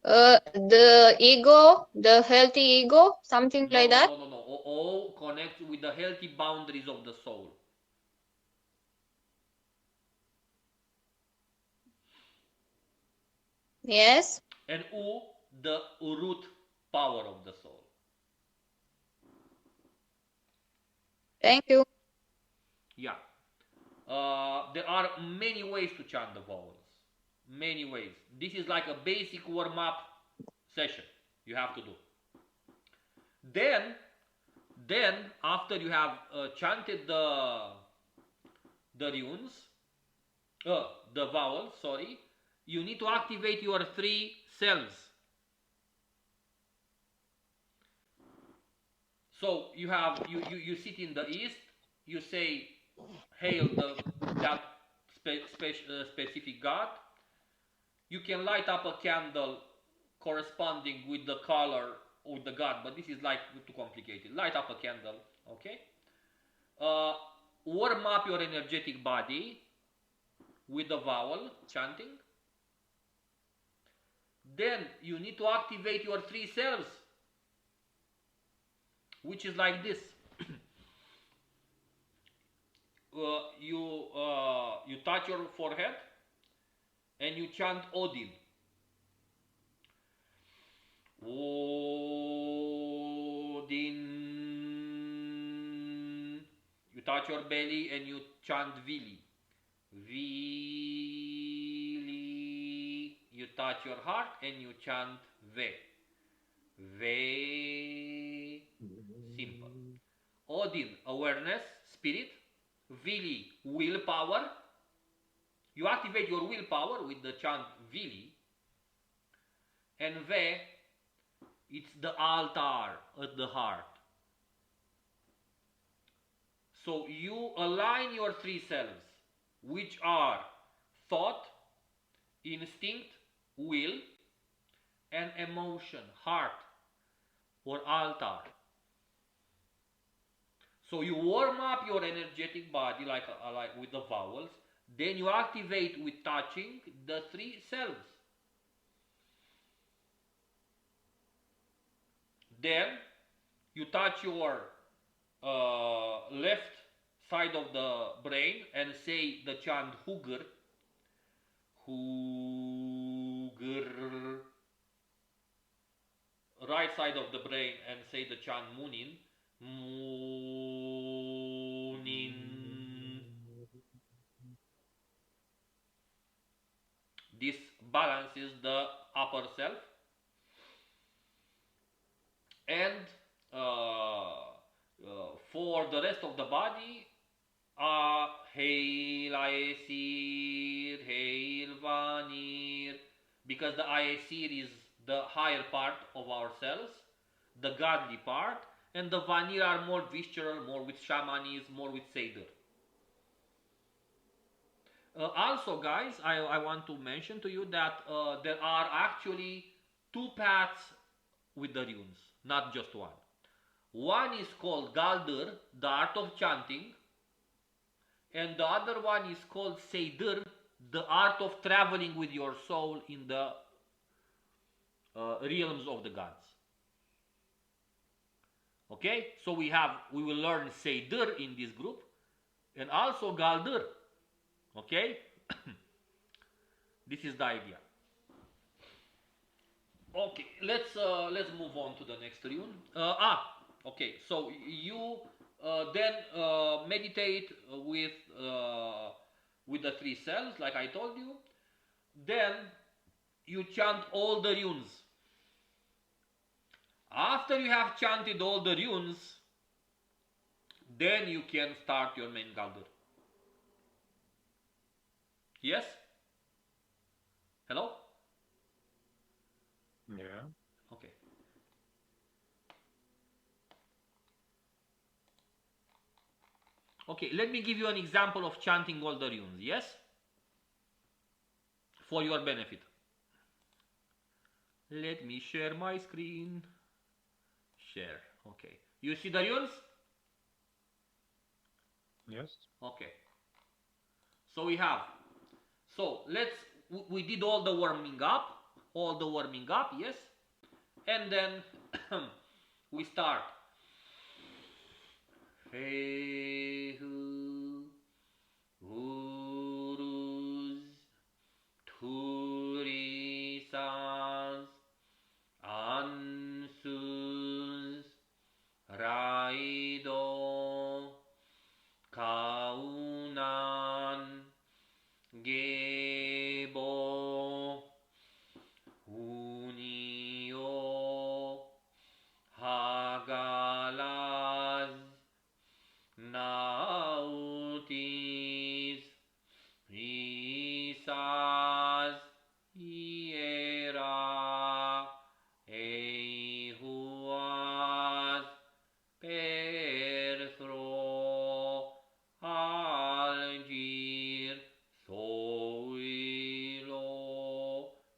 The ego, the healthy ego, something like that. No. O connects with the healthy boundaries of the soul. Yes. And U, the root power of the soul. Thank you. Yeah. There are many ways to chant the vowels. Many ways. This is like a basic warm-up session you have to do. Then after you have chanted the runes, the vowels, sorry, you need to activate your 3 selves. So you sit in the east, you say hail that specific god. You can light up a candle corresponding with the color of the god, but this is like too complicated. Light up a candle, okay? Warm up your energetic body with the vowel chanting. Then you need to activate your 3 selves, which is like this. You touch your forehead and you chant Odin. Odin. You touch your belly and you chant Vili. Vili. You touch your heart and you chant Ve. Ve. Simple. Odin, awareness, spirit. Vili, willpower. You activate your willpower with the chant Vili. And Ve, it's the altar at the heart. So you align your 3 selves, which are thought, instinct, will, and emotion, heart, or altar. So you warm up your energetic body like with the vowels. Then you activate with touching the 3 selves. Then you touch your left side of the brain and say the chant Hugr. Hugr. Right side of the brain and say the chant Munin. Munin. balances the upper self. And for the rest of the body, Hail Aesir, Hail Vanir, because the Aesir is the higher part of ourselves, the godly part, and the Vanir are more visceral, more with shamanism, more with Seder. Also, guys, I want to mention to you that there are actually two paths with the runes, not just one. One is called Baldur, the art of chanting, and the other one is called Seder, the art of traveling with your soul in the realms of the gods. Okay, so we will learn Seder in this group, and also Baldur. Okay, this is the idea. Okay, let's move on to the next rune. Okay, so you then meditate with the 3 cells, like I told you. Then you chant all the runes. After you have chanted all the runes, then you can start your main Baldur. Yes? Hello? Yeah. Okay. Okay, let me give you an example of chanting all the runes, yes? For your benefit. Let me share my screen. Share, okay. You see the runes? Yes. Okay. So we did all the warming up, yes? And then we start. Fehu, Uruz, Turisas, Ansus, Raido, Kaunan, Gebo, Unio, Hagalaz, Nautis, Isas, Iera, Ehuas, Perthro, Algir, Soilo,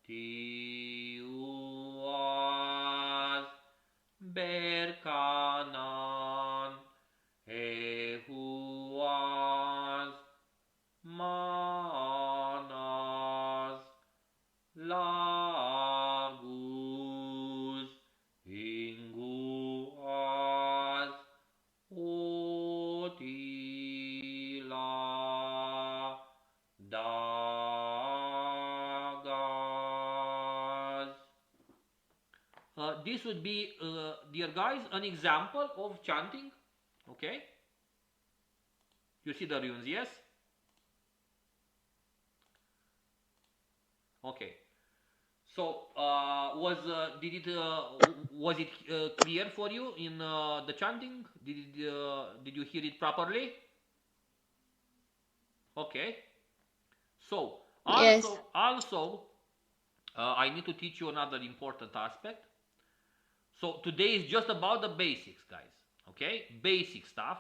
Tiuas, Berkanan, Ehuas, Manas, Lagus, Inguas, Otila, Dagas. This would be, dear guys, an example of chanting. Okay? You see the runes, yes? Okay. So, was it clear for you in the chanting? Did you hear it properly? Okay. So, Yes. also, I need to teach you another important aspect. So today is just about the basics, guys. Okay, basic stuff.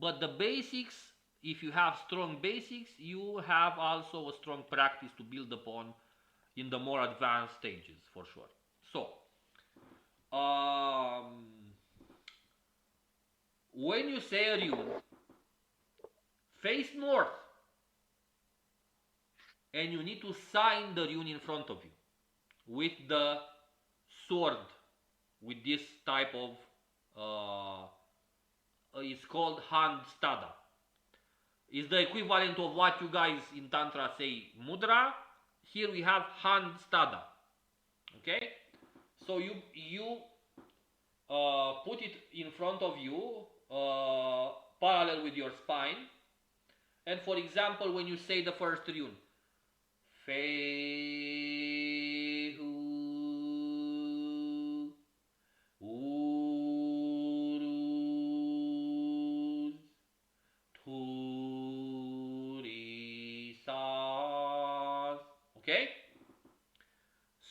But the basics, if you have strong basics, you have also a strong practice to build upon in the more advanced stages, for sure. So, when you say a rune, face north, and you need to sign the rune in front of you with the sword, with this type of, it's called hand stada. It's the equivalent of what you guys in Tantra say mudra. Here we have hand stada. Okay? So you put it in front of you, parallel with your spine. And for example, when you say the first rune, Fehu, Uruz, Turisas. Okay?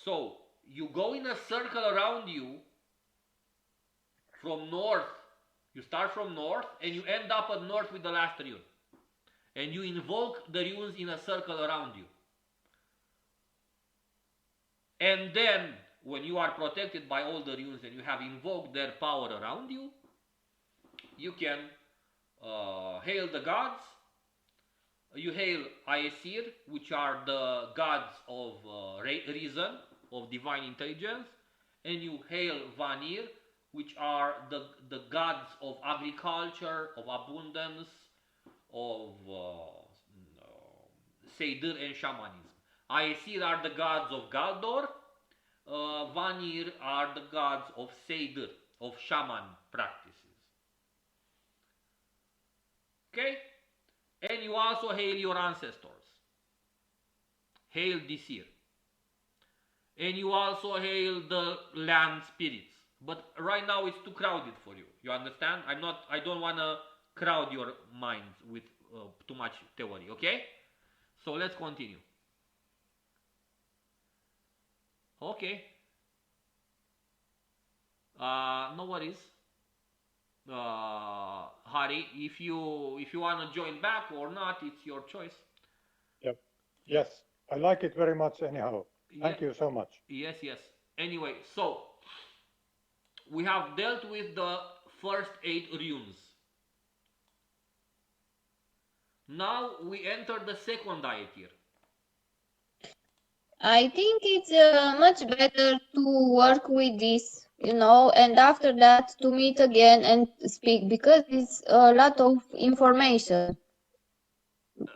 So, you go in a circle around you from north. You start from north and you end up at north with the last rune. And you invoke the runes in a circle around you. And then, when you are protected by all the runes and you have invoked their power around you, you can hail the gods. You hail Aesir, which are the gods of reason, of divine intelligence. And you hail Vanir, which are the gods of agriculture, of abundance, of Seidir and shamanism. Aesir are the gods of Galdor. Vanir are the gods of Seidir, of shaman practices. Okay? And you also hail your ancestors. Hail Disir. And you also hail the land spirits. But right now it's too crowded for you. You understand? I don't want to crowd your minds with too much theory, okay? So let's continue. Okay. No worries. Hari, if you want to join back or not, it's your choice. Yep. Yes, I like it very much anyhow. Thank you so much. Yes, yes. Anyway, so we have dealt with the first 8 runes. Now we enter the second Aetir. I think it's much better to work with this, and after that to meet again and speak, because it's a lot of information.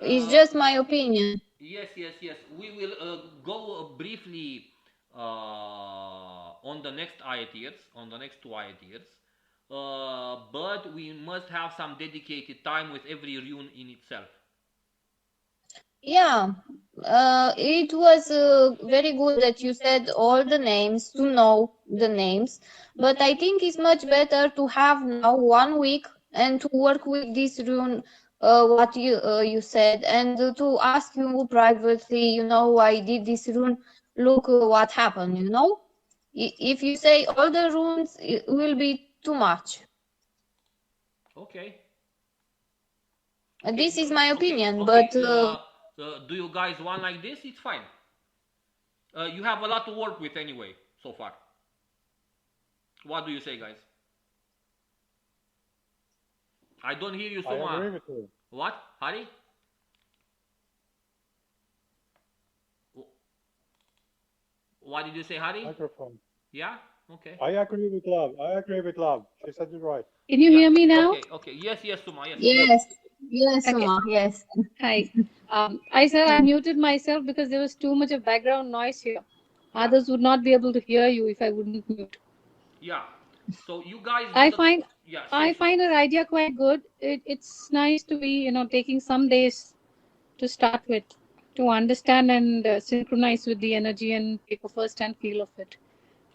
It's just my opinion. Yes, yes, yes. We will go briefly on the next Aetirs, on the next 2 Aetirs. But we must have some dedicated time with every rune in itself. Yeah, it was very good that you said all the names, to know the names, but I think it's much better to have now 1 week and to work with this rune, what you said, and to ask you privately, I did this rune, look what happened, If you say all the runes, it will be too much. Okay. This is my opinion, okay. but... do you guys want like this? It's fine. You have a lot to work with anyway, so far. What do you say, guys? I don't hear you so much. I agree with you. What? Hari? What did you say, Hari? Microphone. Yeah? Okay. I agree with Love. I agree with Love. She said it right. Can you hear me now? Okay, okay. Yes, yes, Suma. Yes. Yes, Okay. Suma, yes. Hi. I said I muted myself because there was too much of background noise here. Others would not be able to hear you if I wouldn't mute. Yeah. So you guys. I find Suma. her idea quite good. It's nice to be, taking some days to start with, to understand and synchronize with the energy and take a first-hand feel of it,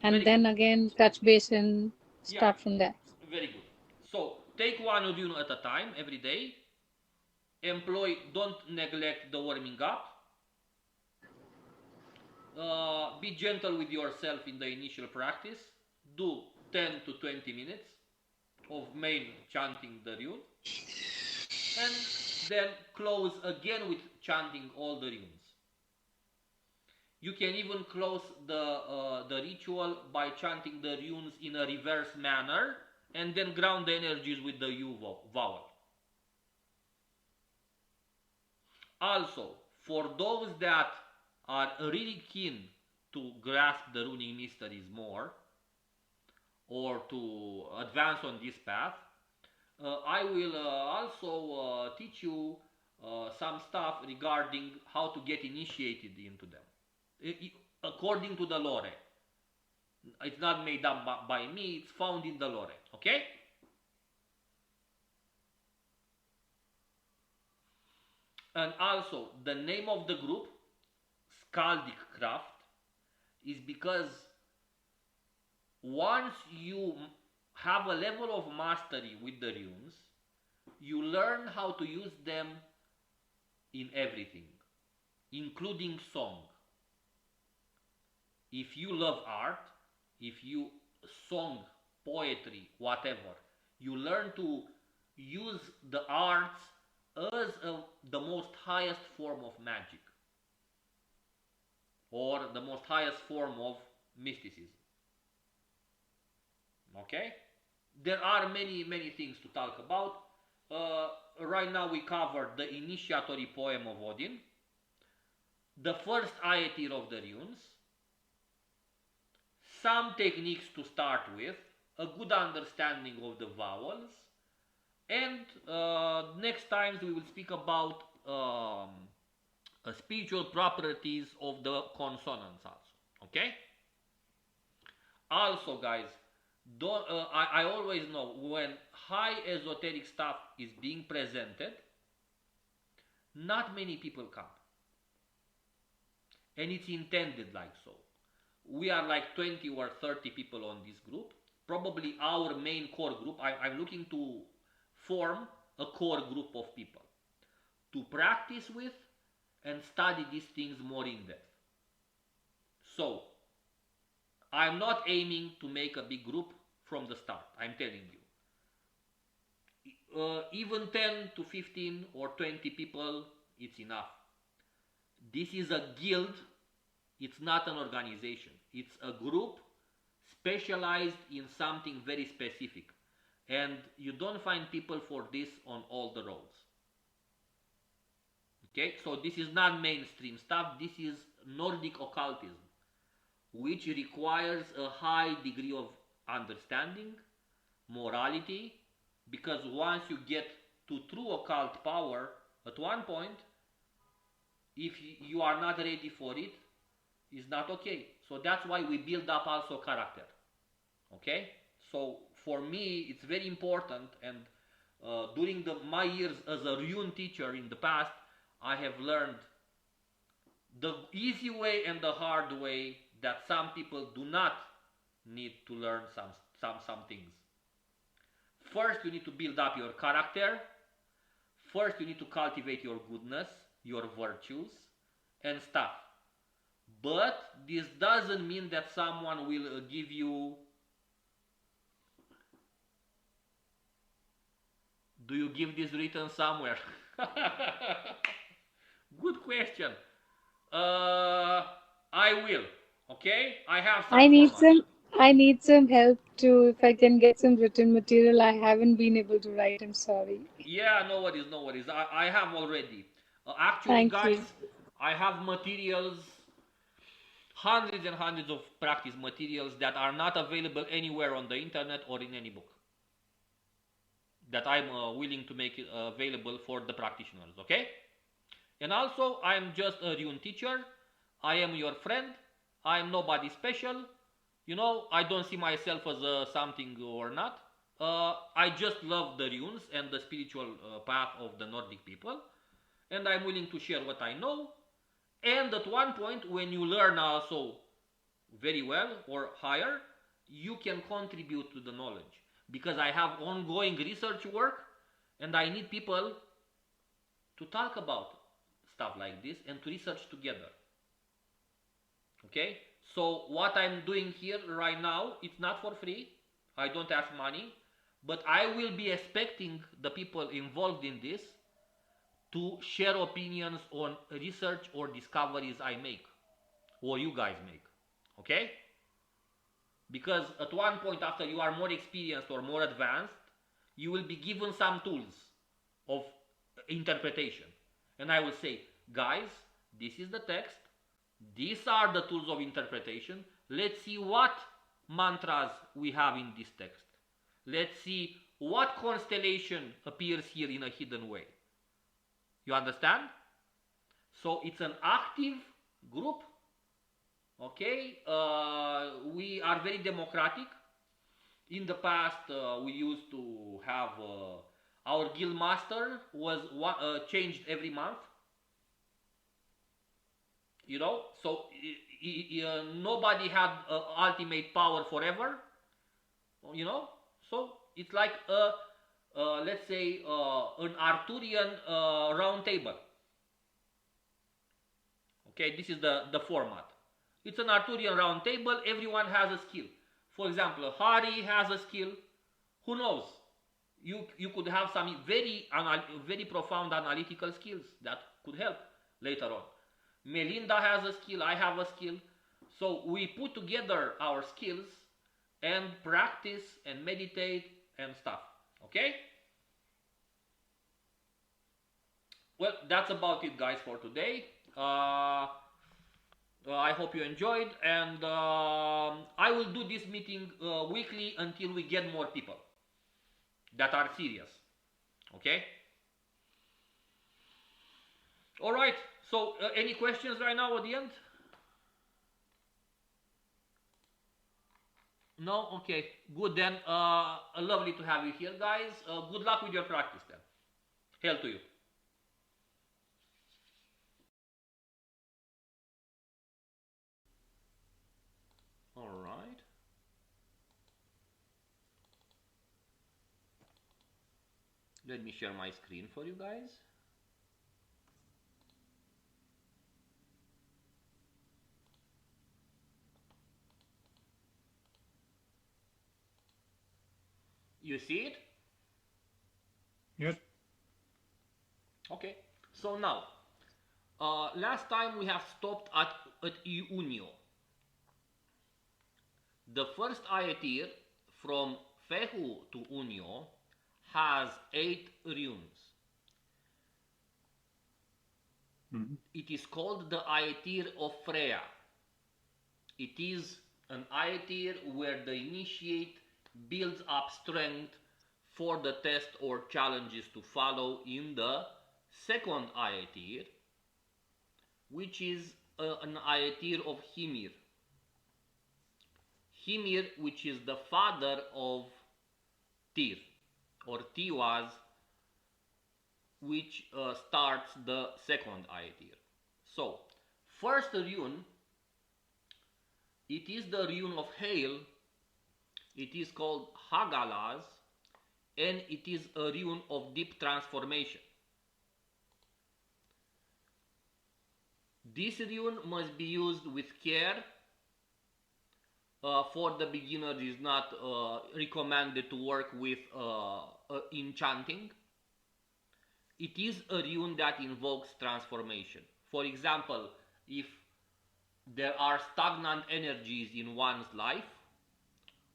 and Very then good. again touch base and start from there. Very good. So take 1 rune at a time every day. Don't neglect the warming up. Be gentle with yourself in the initial practice. Do 10 to 20 minutes of main chanting the rune. And then close again with chanting all the runes. You can even close the ritual by chanting the runes in a reverse manner and then ground the energies with the U vowel. Also, for those that are really keen to grasp the runic mysteries more or to advance on this path, I will also teach you some stuff regarding how to get initiated into them. According to the lore. It's not made up by me, it's found in the lore. Okay? And also, the name of the group, skaldic craft is because once you have a level of mastery with the runes, you learn how to use them in everything, including song. If you love art, if you song, poetry, whatever, you learn to use the arts as the most highest form of magic or the most highest form of mysticism. Okay? There are many things to talk about. Right now we covered the initiatory poem of Odin, the first Aetir of the runes, some techniques to start with, a good understanding of the vowels, and next times we will speak about spiritual properties of the consonants also. Okay? Also, guys, I always know when high esoteric stuff is being presented, not many people come. And it's intended like so. We are like 20 or 30 people on this group. Probably our main core group, I'm looking to form a core group of people to practice with and study these things more in depth. So, I'm not aiming to make a big group from the start, I'm telling you. Even 10 to 15 or 20 people, it's enough. This is a guild, it's not an organization. It's a group specialized in something very specific. And you don't find people for this on all the roads. Okay, so this is not mainstream stuff, this is Nordic occultism, which requires a high degree of understanding, morality, because once you get to true occult power, at one point, if you are not ready for it, it's not okay. So that's why we build up also character. Okay? So for me, it's very important, and during my years as a rune teacher in the past, I have learned the easy way and the hard way that some people do not need to learn some things. First, you need to build up your character. First, you need to cultivate your goodness, your virtues, and stuff. But this doesn't mean that someone will give you... Do you give this written somewhere? Good question. I will. Okay? I have some. I need some help too. If I can get some written material, I haven't been able to write. I'm sorry. Yeah, no worries, no worries. I have already. Actually, Thank guys, you. I have materials, hundreds and hundreds of practice materials that are not available anywhere on the internet or in any book, that I'm willing to make available for the practitioners, okay? And also, I'm just a rune teacher. I am your friend. I am nobody special. You know, I don't see myself as something or not. I just love the runes and the spiritual path of the Nordic people. And I'm willing to share what I know. And at one point, when you learn also very well or higher, you can contribute to the knowledge. Because I have ongoing research work and I need people to talk about stuff like this and to research together. Okay? So what I'm doing here right now, it's not for free. I don't ask money. But I will be expecting the people involved in this to share opinions on research or discoveries I make, or you guys make. Okay? Because at one point, after you are more experienced or more advanced, you will be given some tools of interpretation. And I will say, guys, this is the text. These are the tools of interpretation. Let's see what mantras we have in this text. Let's see what constellation appears here in a hidden way. You understand? So it's an active group. Okay? We are very democratic. In the past, we used to have our guild master was changed every month. You know, so nobody had ultimate power forever. You know, so it's like let's say an Arthurian round table. Okay, this is the format. It's an Arthurian round table. Everyone has a skill. For example, Hari has a skill. Who knows? You could have some very profound analytical skills that could help later on. Melinda has a skill. I have a skill. So we put together our skills and practice and meditate and stuff. Okay? Well, that's about it, guys, for today. I hope you enjoyed, and I will do this meeting weekly until we get more people that are serious. Okay? Alright, so any questions right now at the end? No? Okay, good then. Lovely to have you here, guys. Good luck with your practice then. Hail to you. Alright. Let me share my screen for you guys. You see it? Yes. Okay. So now, last time we have stopped at Unio. The first Aetir from Fehu to Unio has 8 runes. Mm-hmm. It is called the Idea of Freya. It is an Aetir where the initiate builds up strength for the test or challenges to follow in the second Aetir, which is an Aetir of Hymir. Hymir, which is the father of Tyr, or Tiwaz, which starts the second Aetir. So, first rune, it is the rune of hail. It is called Hagalaz, and it is a rune of deep transformation. This rune must be used with care. For the beginner, it is not recommended to work with enchanting. It is a rune that invokes transformation. For example, if there are stagnant energies in one's life,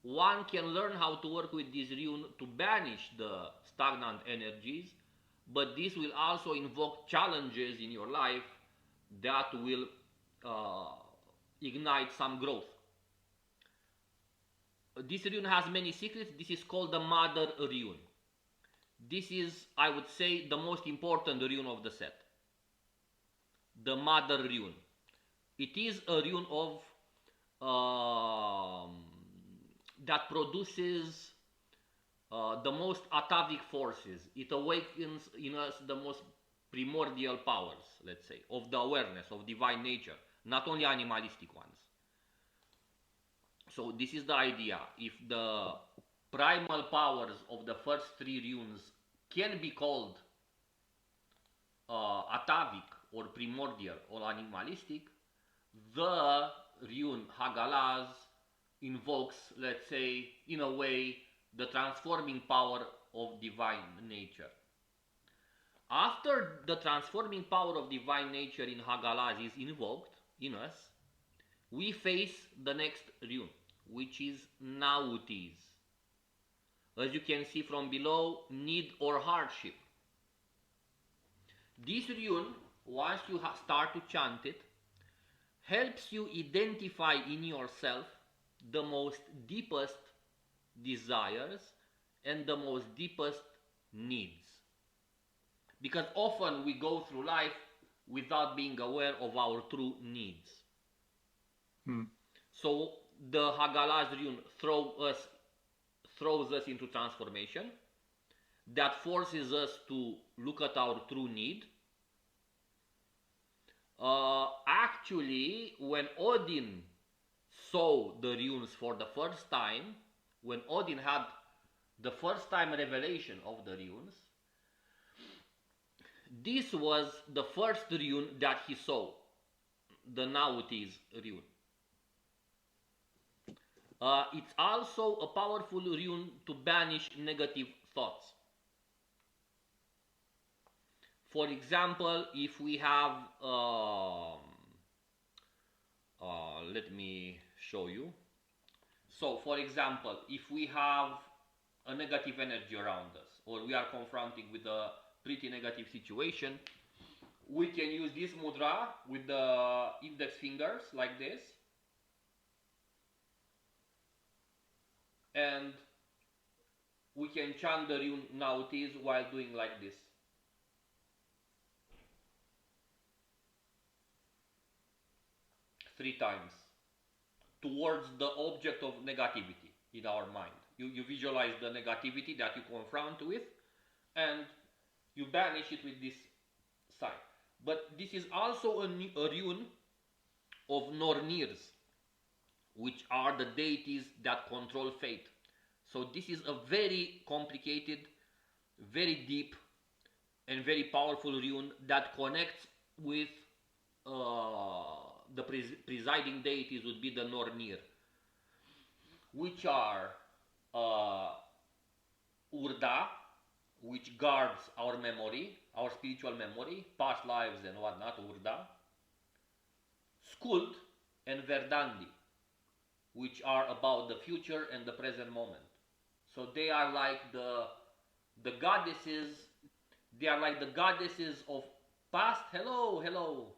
one can learn how to work with this rune to banish the stagnant energies, but this will also invoke challenges in your life that will ignite some growth. This rune has many secrets. This is called the Mother Rune. This is, I would say, the most important rune of the set. The Mother Rune. It is a rune of that produces the most atavic forces. It awakens in us the most primordial powers, let's say, of the awareness of divine nature, not only animalistic ones. So this is the idea. If the primal powers of the first 3 runes can be called atavic or primordial or animalistic, the rune Hagalaz invokes, let's say, in a way, the transforming power of divine nature. After the transforming power of divine nature in Hagalaz is invoked in us, we face the next rune, which is Nautis. As you can see from below, need or hardship. This rune, once you start to chant it, helps you identify in yourself the most deepest desires and the most deepest needs. Because often we go through life without being aware of our true needs. So the Hagalaz rune throws us into transformation. That forces us to look at our true need. Actually, when Odin saw the runes for the first time, when Odin had the first time revelation of the runes, this was the first rune that he saw, the Nautis rune. It's also a powerful rune to banish negative thoughts. For example, if we have, let me show you. So, for example, if we have a negative energy around us, or we are confronting with a pretty negative situation, we can use this mudra with the index fingers like this, and we can chant the rune Nautis while doing like this. Three times towards the object of negativity in our mind. You visualize the negativity that you confront with, and you banish it with this sign. But this is also a rune of Nornirs, which are the deities that control fate. So this is a very complicated, very deep, and very powerful rune that connects with the presiding deities would be the Nornir, which are Urda, which guards our memory, our spiritual memory, past lives and whatnot, Urda, Skuld and Verdandi, which are about the future and the present moment. So they are like the goddesses, they are like the goddesses of past, hello.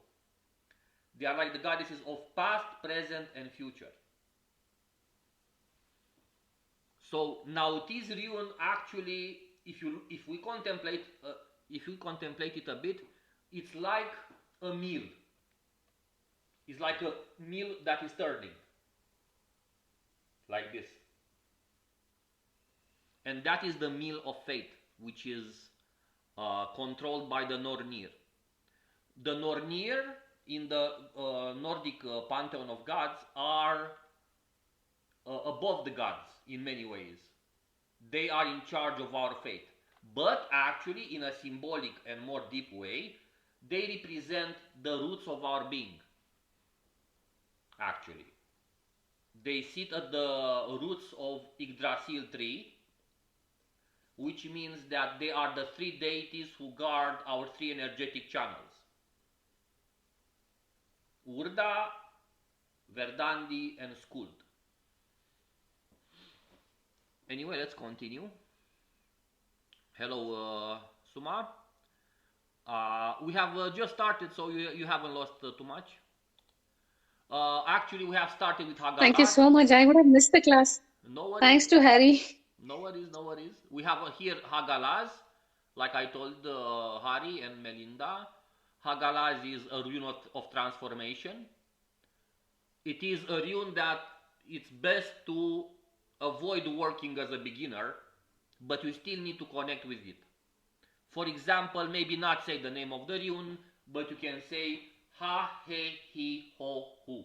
They are like the goddesses of past, present and future. So Nautis rune actually, if we contemplate it a bit, it's like a meal. It's like a meal that is turning, like this. And that is the meal of fate, which is controlled by the Nornir. The Nornir in the Nordic pantheon of gods are above the gods in many ways. They are in charge of our fate. But actually, in a symbolic and more deep way, they represent the roots of our being. Actually, they sit at the roots of Yggdrasil tree, which means that they are the three deities who guard our three energetic channels: Urda, Verdandi and Skuld. Anyway, let's continue. Hello, Suma. We have just started, so you haven't lost too much. Actually, we have started with Hagalar. Thank you so much. I would have missed the class. No worries. Thanks to Harry. No worries. We have here Hagalaz, like I told Hari and Melinda. Hagalaz is a rune of transformation. It is a rune that it's best to avoid working as a beginner, but you still need to connect with it. For example, maybe not say the name of the rune, but you can say ha, he, he, ho, hu.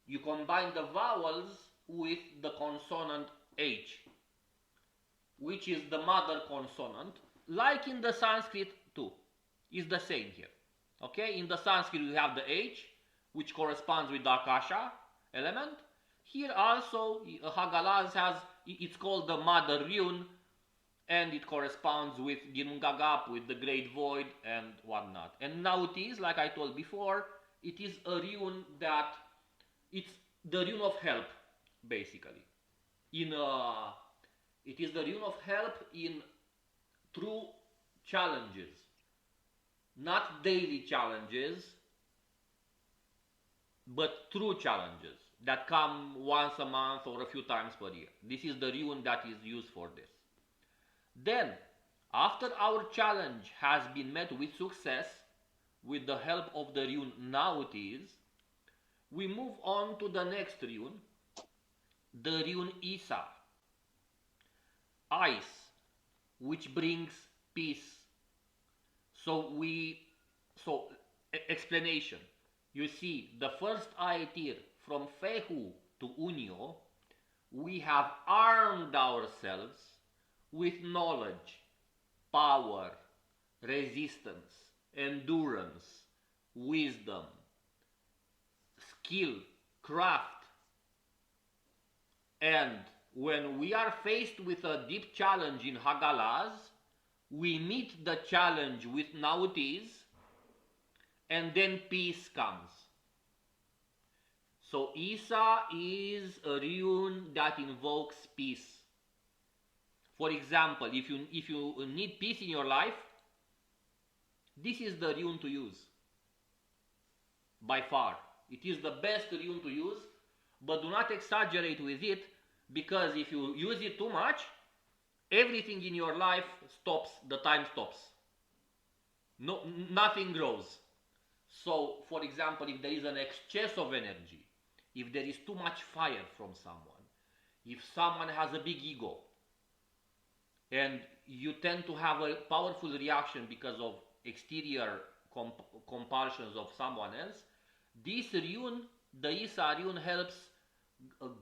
You combine the vowels with the consonant H, which is the mother consonant, like in the Sanskrit too. Is the same here. Okay, in the Sanskrit we have the H, which corresponds with the Akasha element. Here also Hagalaz has, it's called the Mother Rune, and it corresponds with Ginnungagap, with the Great Void and whatnot. And Nautis, like I told before, it is a rune that, it's the rune of help, basically. It is the rune of help in true challenges. Not daily challenges, but true challenges that come once a month or a few times per year. This is the rune that is used for this. Then, after our challenge has been met with success, with the help of the rune Nautis, we move on to the next rune, the rune Isa, ice, which brings peace. So explanation. You see, the first Aetir from Fehu to Unio, we have armed ourselves with knowledge, power, resistance, endurance, wisdom, skill, craft. And when we are faced with a deep challenge in Hagalaz, we meet the challenge with Nautis, and then peace comes. So Isa is a rune that invokes peace. For example, if you need peace in your life, this is the rune to use. By far. It is the best rune to use, but do not exaggerate with it, because if you use it too much, everything in your life stops, the time stops. No, nothing grows. So, for example, if there is an excess of energy, if there is too much fire from someone, if someone has a big ego, and you tend to have a powerful reaction because of exterior compulsions of someone else, this rune, the Isa rune, helps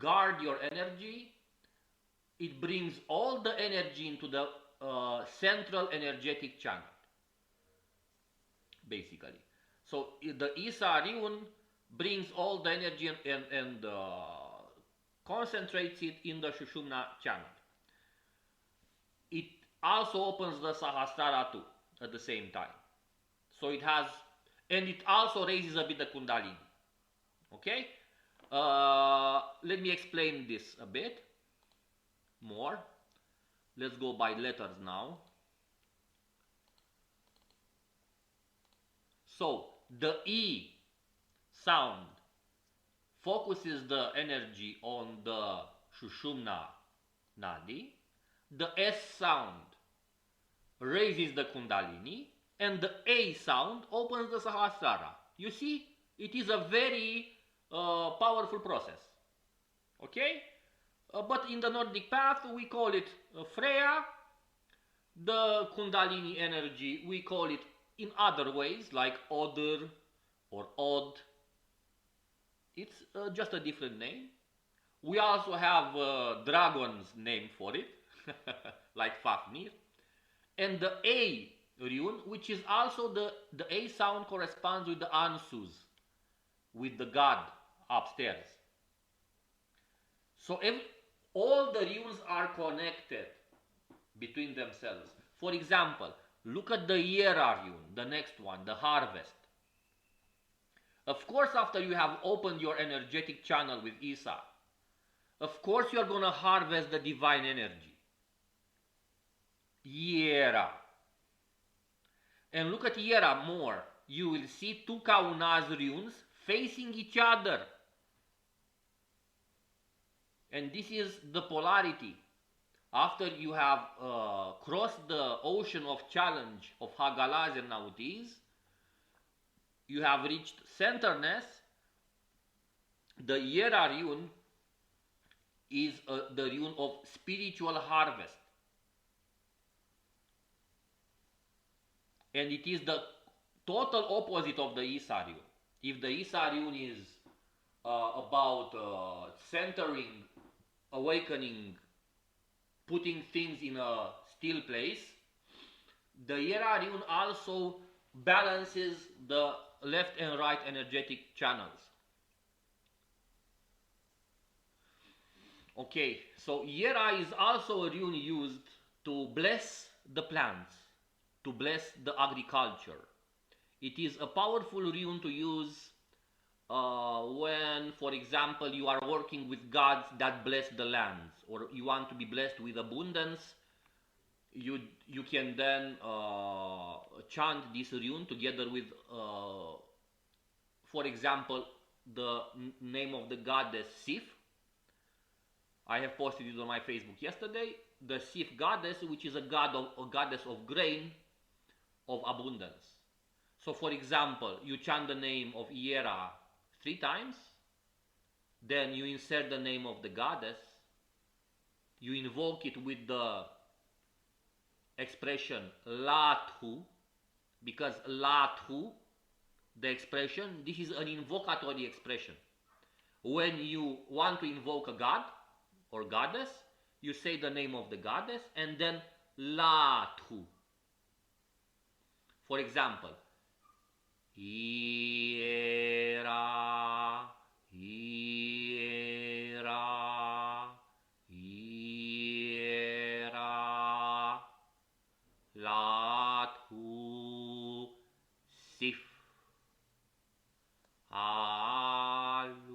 guard your energy. It brings all the energy into the central energetic channel, basically. So the Isa rune brings all the energy and concentrates it in the Shushumna channel. It also opens the Sahasrara too at the same time. So it has, and it also raises a bit the Kundalini. Okay? Let me explain this a bit more. Let's go by letters now. So the E sound focuses the energy on the Shushumna Nadi. The S sound raises the Kundalini, and the A sound opens the Sahasrara. You see, it is a very powerful process. Okay? But in the Nordic path, we call it Freya. The Kundalini energy, we call it in other ways, like Oder or Od. It's just a different name. We also have dragon's name for it, like Fafnir. And the A rune, which is also the A sound, corresponds with the Ansus, with the god upstairs. So all the runes are connected between themselves. For example, look at the Yera rune, the next one, the harvest. Of course, after you have opened your energetic channel with Isa, of course you are going to harvest the divine energy. Yera. And look at Yera more. You will see two Kaunaz runes facing each other. And this is the polarity. After you have crossed the ocean of challenge of Hagalaz and Nautis, you have reached centerness. The Yera rune is the rune of spiritual harvest. And it is the total opposite of the Isa rune. If the Isa rune is about centering, awakening, putting things in a still place, the Yera rune also balances the left and right energetic channels. Okay, so Yera is also a rune used to bless the plants, to bless the agriculture. It is a powerful rune to use when, for example, you are working with gods that bless the lands, or you want to be blessed with abundance. You can then chant this rune together with, for example, the name of the goddess Sif. I have posted it on my Facebook yesterday. The Sif goddess, which is a goddess of grain, of abundance. So, for example, you chant the name of Yera 3 times, then you insert the name of the goddess, you invoke it with the expression Lathu, because Lathu, the expression. This is an invocatory expression. When you want to invoke a god or goddess, you say the name of the goddess and then Latu. For example, Hiera, Hiera, Hiera, Latu, Sif, Alu.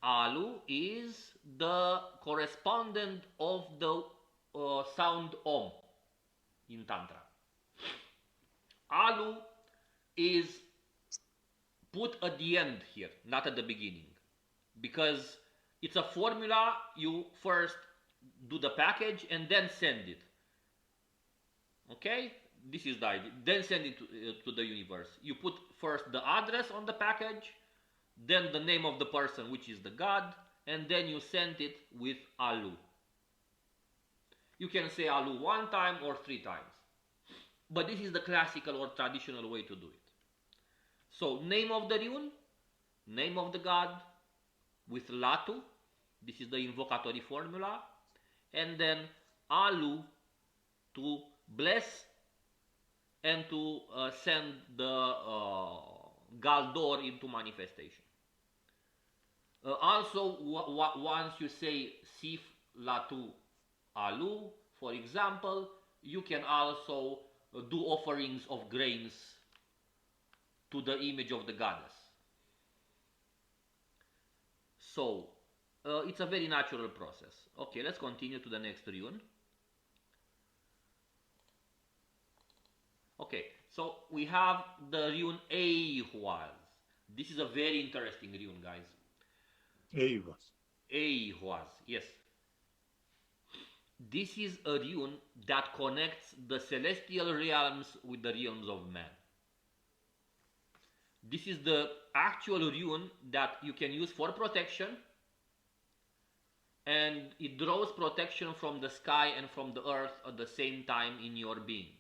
Alu is the correspondent of the sound Om in Tantra. Alu is put at the end here, not at the beginning, because it's a formula. You first do the package and then send it. Okay, this is the idea. Then send it to the universe. You put first the address on the package, then the name of the person, which is the god, and then you send it with Alu. You can say Alu 1 time or 3 times. But this is the classical or traditional way to do it. So, name of the rune, name of the god, with Latu, this is the invocatory formula, and then Alu to bless and to send the Baldur into manifestation. Also, once you say Sif, Latu, Alu, for example, you can also do offerings of grains to the image of the goddess. So, it's a very natural process. Okay, let's continue to the next rune. Okay, so we have the rune Hours. This is a very interesting rune, guys. Hours, yes. This is a rune that connects the celestial realms with the realms of man. This is the actual rune that you can use for protection, and it draws protection from the sky and from the earth at the same time in your being.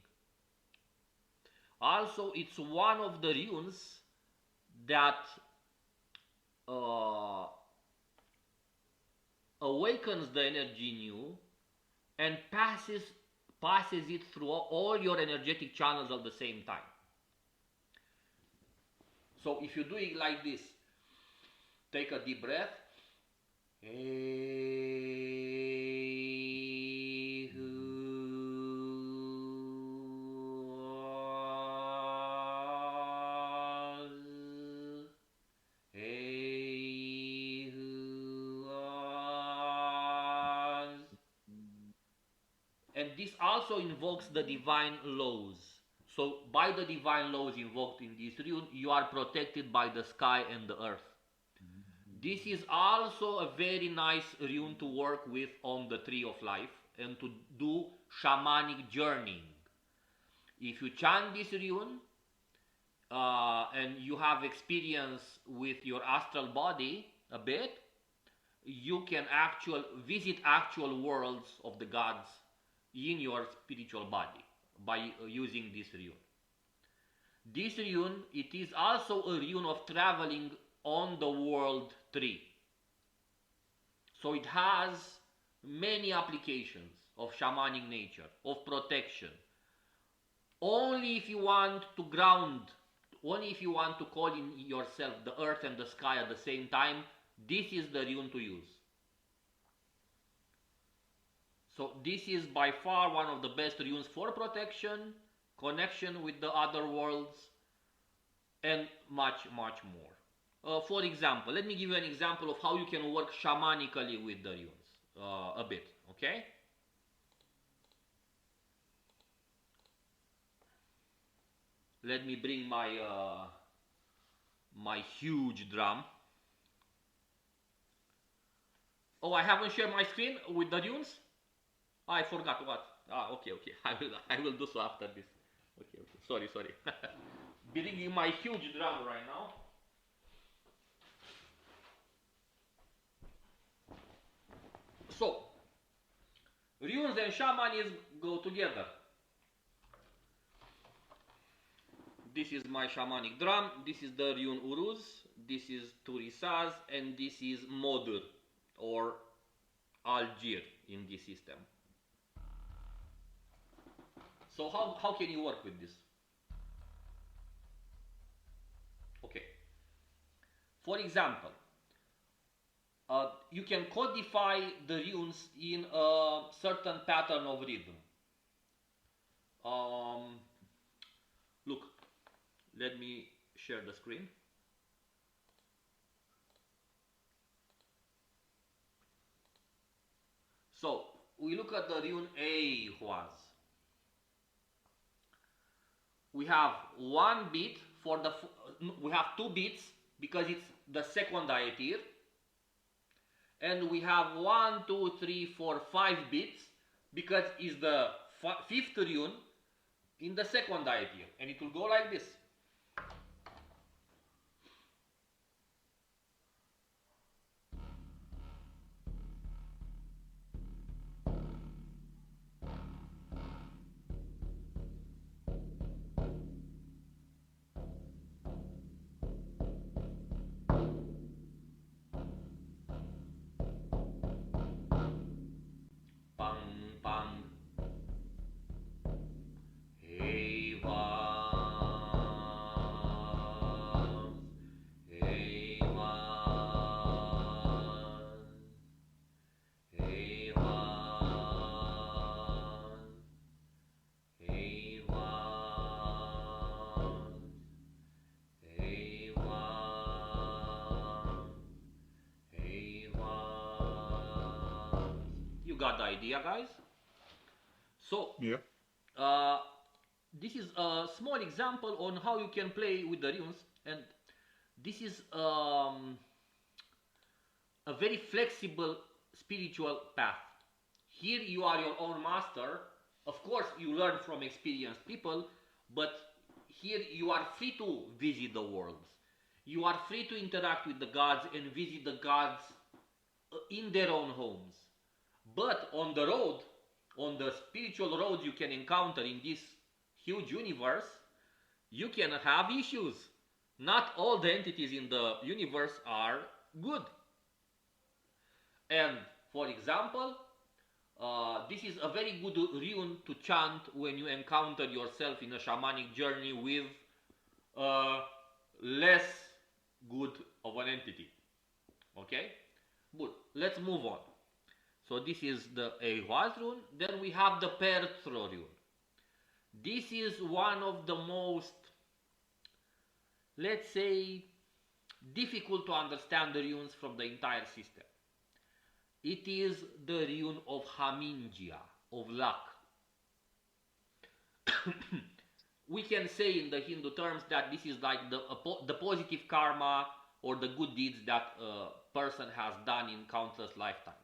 Also, it's one of the runes that awakens the energy in you and passes it through all your energetic channels at the same time. So if you do it like this, take a deep breath. And this also invokes the divine laws. So by the divine laws invoked in this rune, you are protected by the sky and the earth. This is also a very nice rune to work with on the tree of life and to do shamanic journeying. If you chant this rune and you have experience with your astral body a bit, you can visit actual worlds of the gods in your spiritual body by using this rune. This rune, it is also a rune of traveling on the world tree. So it has many applications of shamanic nature, of protection. Only if you want to ground, only if you want to call in yourself the earth and the sky at the same time, this is the rune to use. So this is by far one of the best runes for protection, connection with the other worlds, and much, much more. For example, let me give you an example of how you can work shamanically with the runes a bit, okay? Let me bring my my huge drum. Oh, I haven't shared my screen with the runes? I forgot what. Okay. I will do so after this. Okay. Sorry. Bringing my huge drum right now. So, runes and shamanism go together. This is my shamanic drum, this is the Rune Uruz, this is Turisaz, and this is Modur or Algier in this system. So how can you work with this? Okay. For example, you can codify the runes in a certain pattern of rhythm. Look, let me share the screen. So we look at the rune Hours. We have one beat for the. We have two beats because it's the second diatir, and we have 1, 2, 3, 4, 5 beats because it's the fifth rune in the second diatir, and it will go like this. Got the idea, guys? So Yeah. this is a small example on how you can play with the runes, and this is a very flexible spiritual path. Here you are your own master. Of course you learn from experienced people, but here you are free to visit the worlds. You are free to interact with the gods and visit the gods in their own homes. But on the road, on the spiritual road you can encounter in this huge universe, you can have issues. Not all the entities in the universe are good. And for example, this is a very good rune to chant when you encounter yourself in a shamanic journey with less good of an entity. Okay? Good. Let's move on. So this is the Hours Rune. Then we have the Perthro Rune. This is one of the most, let's say, difficult to understand the runes from the entire system. It is the rune of Hamingia, of luck. We can say in the Hindu terms that this is like the positive karma or the good deeds that a person has done in countless lifetimes.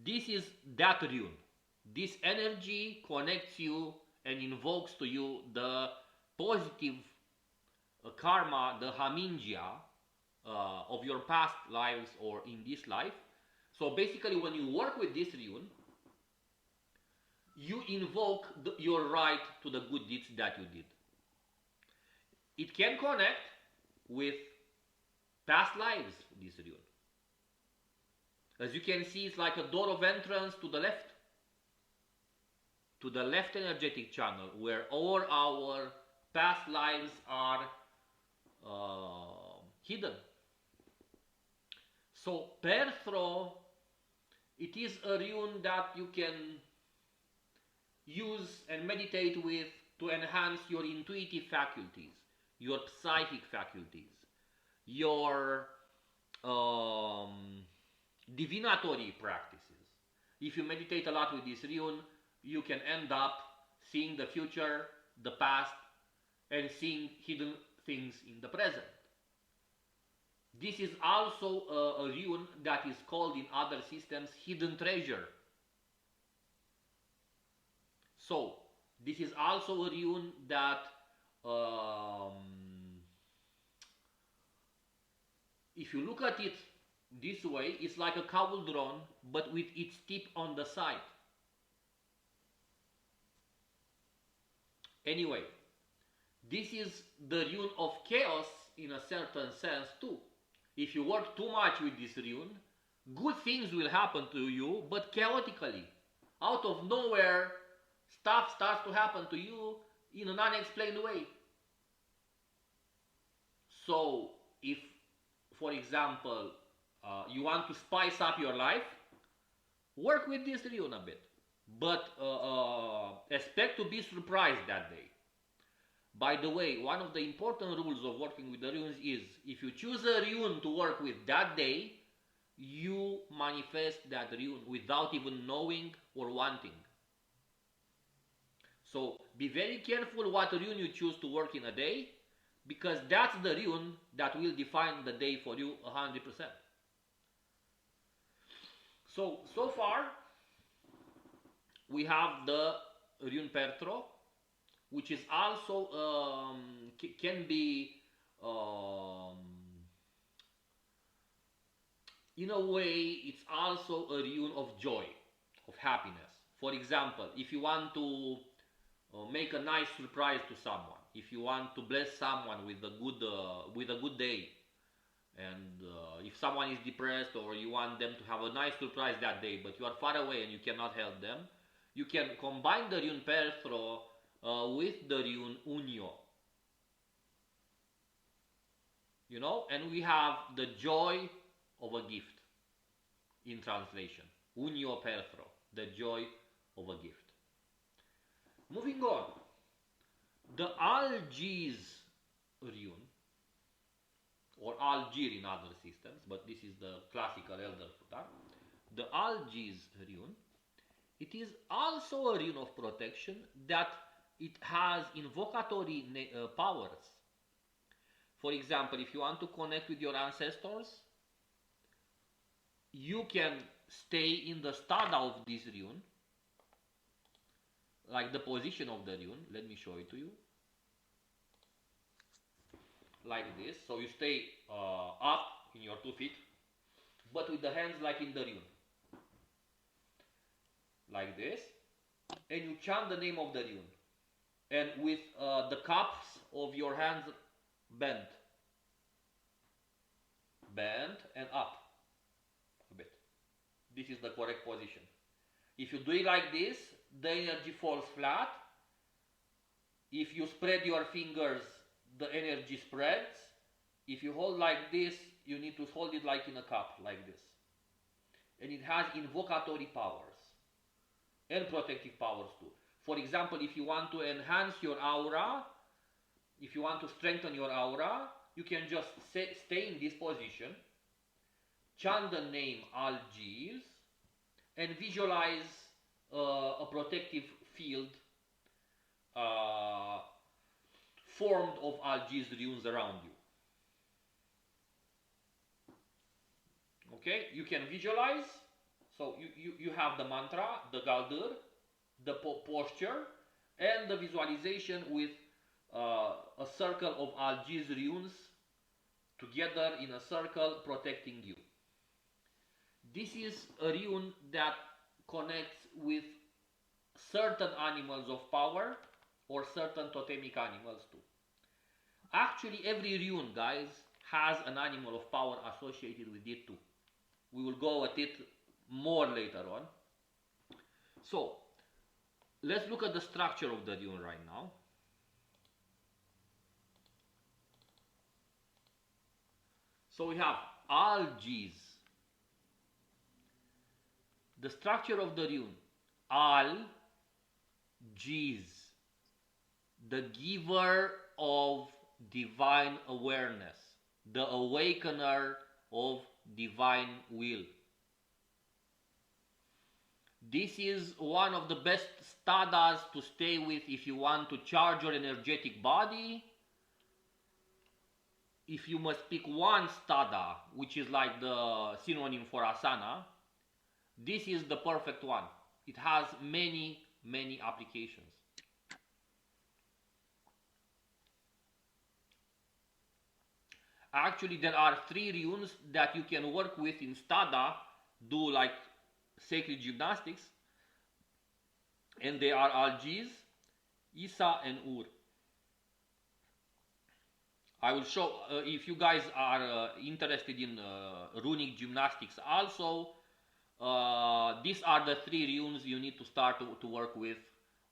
This is that rune. This energy connects you and invokes to you the positive karma, the Hamingia of your past lives or in this life. So basically when you work with this rune, you invoke your right to the good deeds that you did. It can connect with past lives, this rune. As you can see, it's like a door of entrance to the left energetic channel, where all our past lives are hidden. So Perthro, it is a rune that you can use and meditate with to enhance your intuitive faculties, your psychic faculties, your divinatory practices. If you meditate a lot with this rune, you can end up seeing the future, the past, and seeing hidden things in the present. This is also a rune that is called in other systems hidden treasure. So this is also a rune that if you look at it this way, it's like a cauldron but with its tip on the side. Anyway, This is the Rune of Chaos in a certain sense too. If you work too much with this rune, good things will happen to you, but chaotically. Out of nowhere, stuff starts to happen to you in an unexplained way. So, if, for example, you want to spice up your life, work with this rune a bit. But expect to be surprised that day. By the way, one of the important rules of working with the runes is, if you choose a rune to work with that day, you manifest that rune without even knowing or wanting. So be very careful what rune you choose to work in a day, because that's the rune that will define the day for you 100%. So far, we have the Rune Perthro, which is also can be in a way, it's also a rune of joy, of happiness. For example, if you want to make a nice surprise to someone, if you want to bless someone with a good day, and if someone is depressed or you want them to have a nice surprise that day, but you are far away and you cannot help them, you can combine the Rune Perthro with the Rune Unio. You know, and we have the joy of a gift in translation. Unio Perthro, the joy of a gift. Moving on, the Algiz rune, or Algir in other systems, but this is the classical Elder Futhark. The Algiz rune, it is also a rune of protection that it has invocatory powers. For example, if you want to connect with your ancestors, you can stay in the stada of this rune, like the position of the rune. Let me show it to you. Like this. So you stay up in your 2 feet, but with the hands like in the rune. Like this. And you chant the name of the rune. And with the cups of your hands bent. Bent and up a bit. This is the correct position. If you do it like this, the energy falls flat. If you spread your fingers, the energy spreads. If you hold like this, you need to hold it like in a cup, like this. And it has invocatory powers and protective powers too. For example, if you want to enhance your aura, if you want to strengthen your aura, you can just stay in this position, chant the name Algiz, and visualize a protective field formed of Algiz runes around you. Okay, you can visualize. So you have the mantra, the Galdur, the posture, and the visualization with a circle of Algiz runes together in a circle protecting you. This is a rune that connects with certain animals of power or certain totemic animals too. Actually, every rune, guys, has an animal of power associated with it too. We will go at it more later on. So, let's look at the structure of the rune right now. So we have Algiz. The structure of the rune, Al-Giz, the giver of divine awareness, the awakener of divine will. This is one of the best stadas to stay with if you want to charge your energetic body. If you must pick one stada, which is like the synonym for asana, this is the perfect one. It has many, many applications. Actually, there are 3 runes that you can work with in stada, do like sacred gymnastics, and they are Algiz, Isa, and Ur. I will show, if you guys are interested in runic gymnastics also, these are the 3 runes you need to start to work with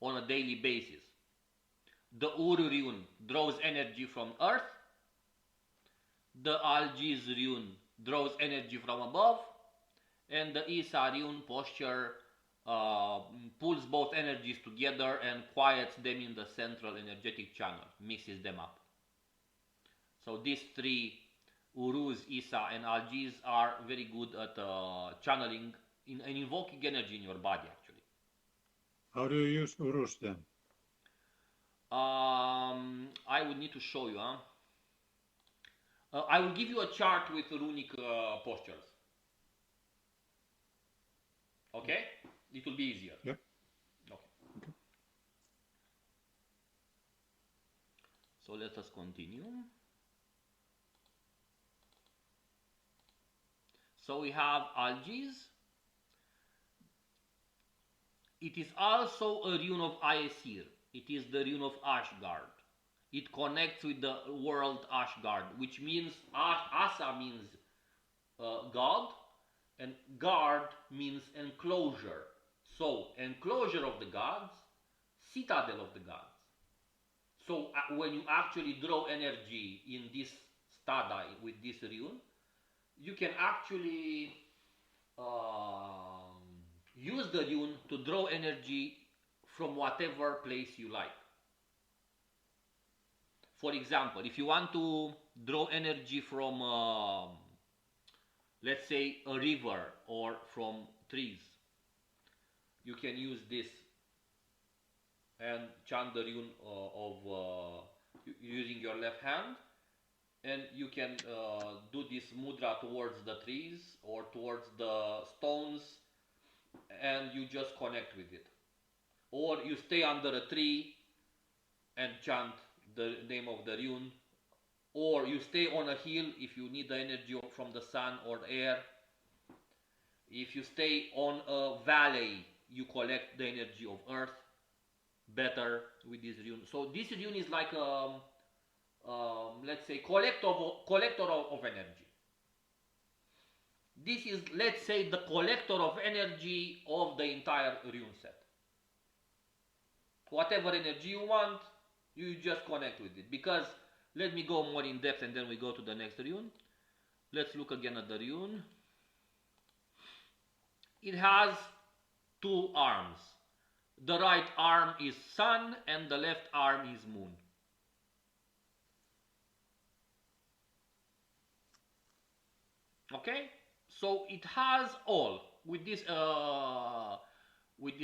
on a daily basis. The Rune draws energy from earth. The Algiz Rune draws energy from above. And the Isa Rune posture pulls both energies together and quiets them in the central energetic channel, mixes them up. So these 3, Uruz, Isa and Algiz, are very good at channeling and invoking energy in your body actually. How do you use Urus then? I would need to show you. I will give you a chart with runic postures. Okay? It will be easier. Yep. Okay. So let us continue. So we have Algiz. It is also a rune of Aesir. It is the rune of Ashgard. It connects with the world Ashgard, which means Asa means God, and guard means enclosure. So enclosure of the gods, citadel of the gods. So when you actually draw energy in this stada with this rune, you can actually use the rune to draw energy from whatever place you like. For example, if you want to draw energy from, let's say, a river or from trees, you can use this and chant the rune of using your left hand, and you can do this mudra towards the trees or towards the stones, and you just connect with it. Or you stay under a tree and chant the name of the rune, or you stay on a hill if you need the energy from the sun or the air. If you stay on a valley, you collect the energy of earth better with this rune. So this rune is like a let's say collector of energy. This is, let's say, the collector of energy of the entire rune set. Whatever energy you want, you just connect with it. Because, let me go more in depth and then we go to the next rune. Let's look again at the rune. It has 2 arms. The right arm is sun and the left arm is moon. Okay? So it has all. With this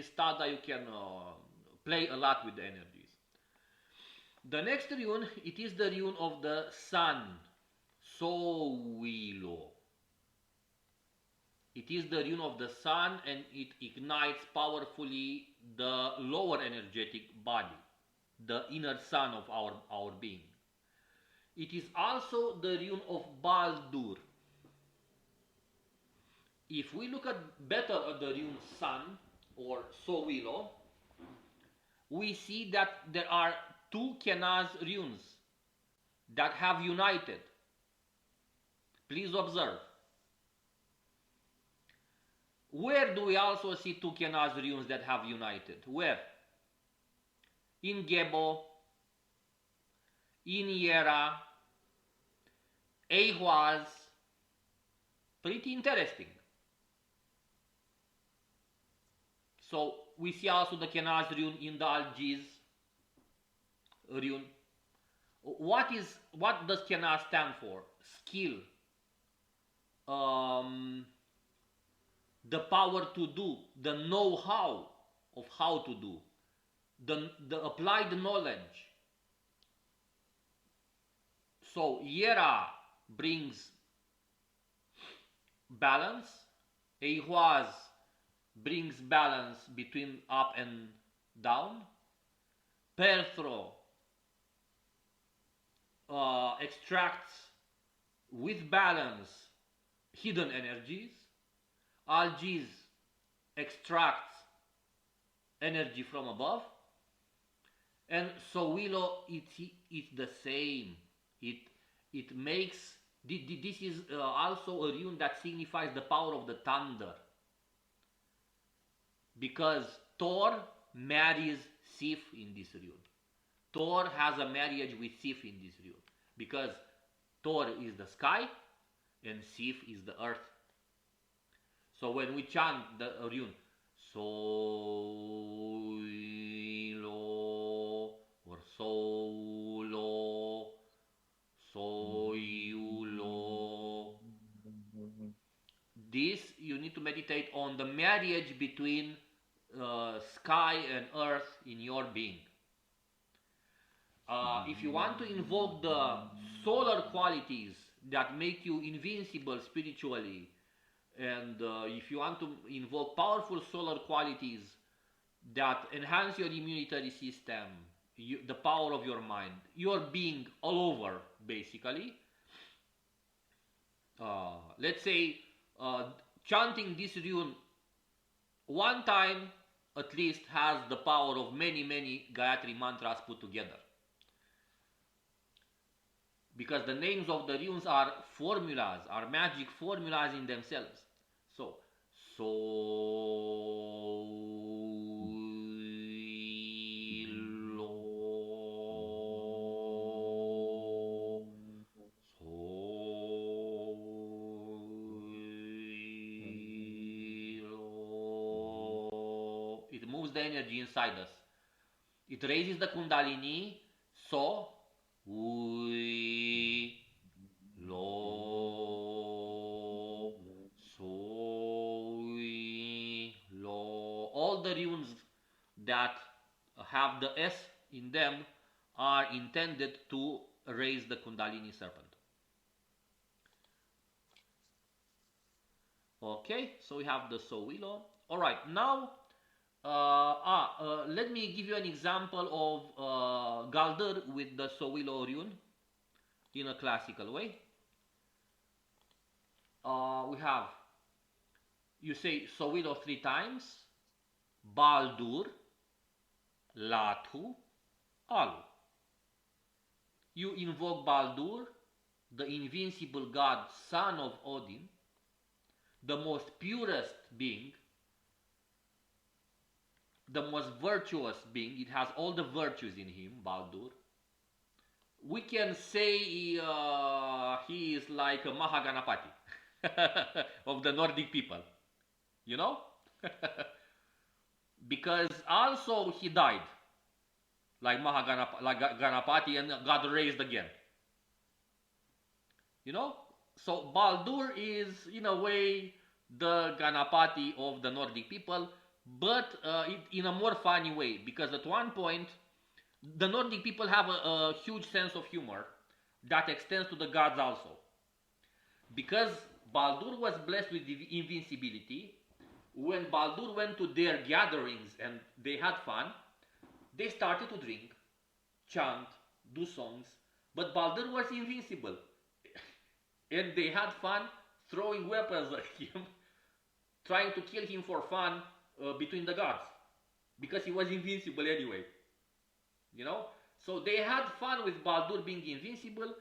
stada you can play a lot with the energies. The next rune, it is the rune of the sun, Sowilo. It is the rune of the sun and it ignites powerfully the lower energetic body, the inner sun of our being. It is also the rune of Baldur. If we look better at the rune sun or Sowilo, we see that there are 2 Kenaz runes that have united. Please observe. Where do we also see 2 Kenaz runes that have united? Where? In Gebo, in Yera, Ehwaz. Pretty interesting. So we see also the Kenaz rune in the Algiz rune. What does Kenaz stand for? Skill. The power to do, the know-how of how to do, the applied knowledge. So Yera brings balance, Ehwaz brings balance between up and down, Perthro extracts with balance hidden energies, Algiz extracts energy from above, and Sowilo it's the same. It It makes, this is also a rune that signifies the power of the thunder. Because Thor marries Sif in this rune. Thor has a marriage with Sif in this rune. Because Thor is the sky and Sif is the earth. So when we chant the rune, Soilo or Solo, Soiulo, this you need to meditate on the marriage between sky and earth in your being. If you want to invoke the solar qualities that make you invincible spiritually, and if you want to invoke powerful solar qualities that enhance your immunity system, the power of your mind, your being all over basically, let's say chanting this rune one time at least has the power of many Gayatri mantras put together. Because the names of the runes are formulas, are magic formulas in themselves. So, it moves the energy inside us. It raises the Kundalini, so all the runes that have the S in them are intended to raise the Kundalini serpent. Okay, so we have the Sowilo. Alright, now let me give you an example of Baldur with the Sowilo rune in a classical way. We have, you say Sowilo 3 times, Baldur, Latu, Alu. You invoke Baldur, the invincible god, son of Odin, the most purest being, the most virtuous being. It has all the virtues in him, Baldur. We can say he is like a Mahaganapati of the Nordic people, you know? Because also he died like Ganapati and got raised again, you know? So Baldur is in a way the Ganapati of the Nordic people, but in a more funny way, because at one point the Nordic people have a huge sense of humor that extends to the gods also. Because Baldur was blessed with invincibility, when Baldur went to their gatherings and they had fun, they started to drink, chant, do songs, but Baldur was invincible. And they had fun throwing weapons at him, trying to kill him for fun between the gods, because he was invincible anyway, you know? So they had fun with Baldur being invincible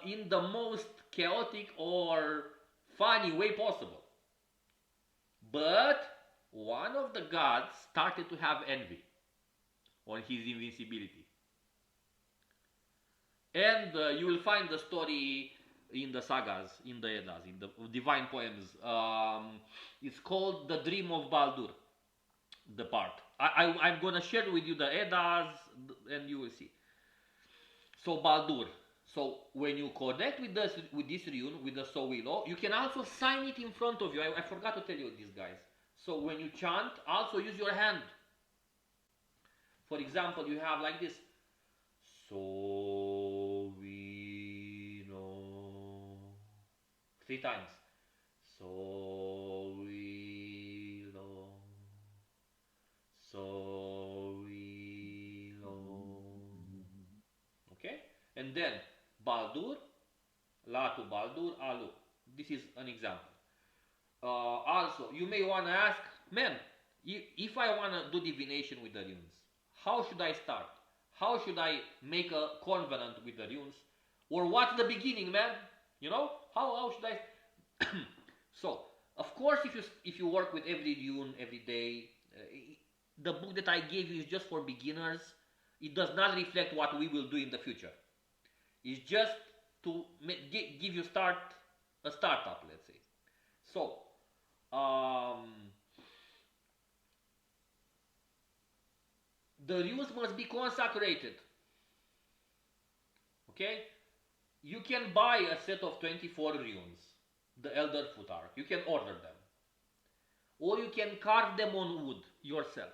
in the most chaotic or funny way possible. But one of the gods started to have envy on his invincibility. And you will find the story in the sagas, in the Eddas, in the divine poems. It's called the Dream of Baldur, the part. I'm gonna share with you the Eddas and you will see. So Baldur. So when you connect with this rune, with the Sowilo, you can also sign it in front of you. I forgot to tell you this, guys. So when you chant, also use your hand. For example, you have like this. Sowilo. 3 times. Sowilo. Sowilo. Okay? And then Baldur, Latu, Baldur, Alu. This is an example. Also, you may want to ask, man, if I want to do divination with the runes, how should I start? How should I make a covenant with the runes? Or what's the beginning, man? You know, how should I? So, of course, if you work with every rune every day, the book that I gave you is just for beginners. It does not reflect what we will do in the future. It's just to give you a startup, let's say. So, the runes must be consecrated. Okay? You can buy a set of 24 runes, the Elder Futhark. You can order them. Or you can carve them on wood yourself.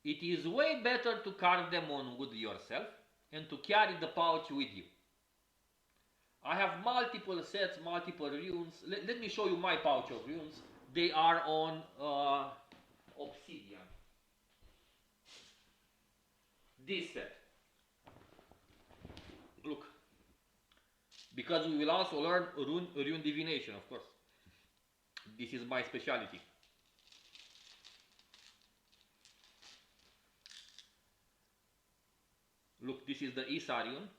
It is way better to carve them on wood yourself and to carry the pouch with you. I have multiple sets, multiple runes. Let me show you my pouch of runes. They are on obsidian. This set. Look. Because we will also learn rune divination, of course. This is my specialty. Look, this is the Isa rune.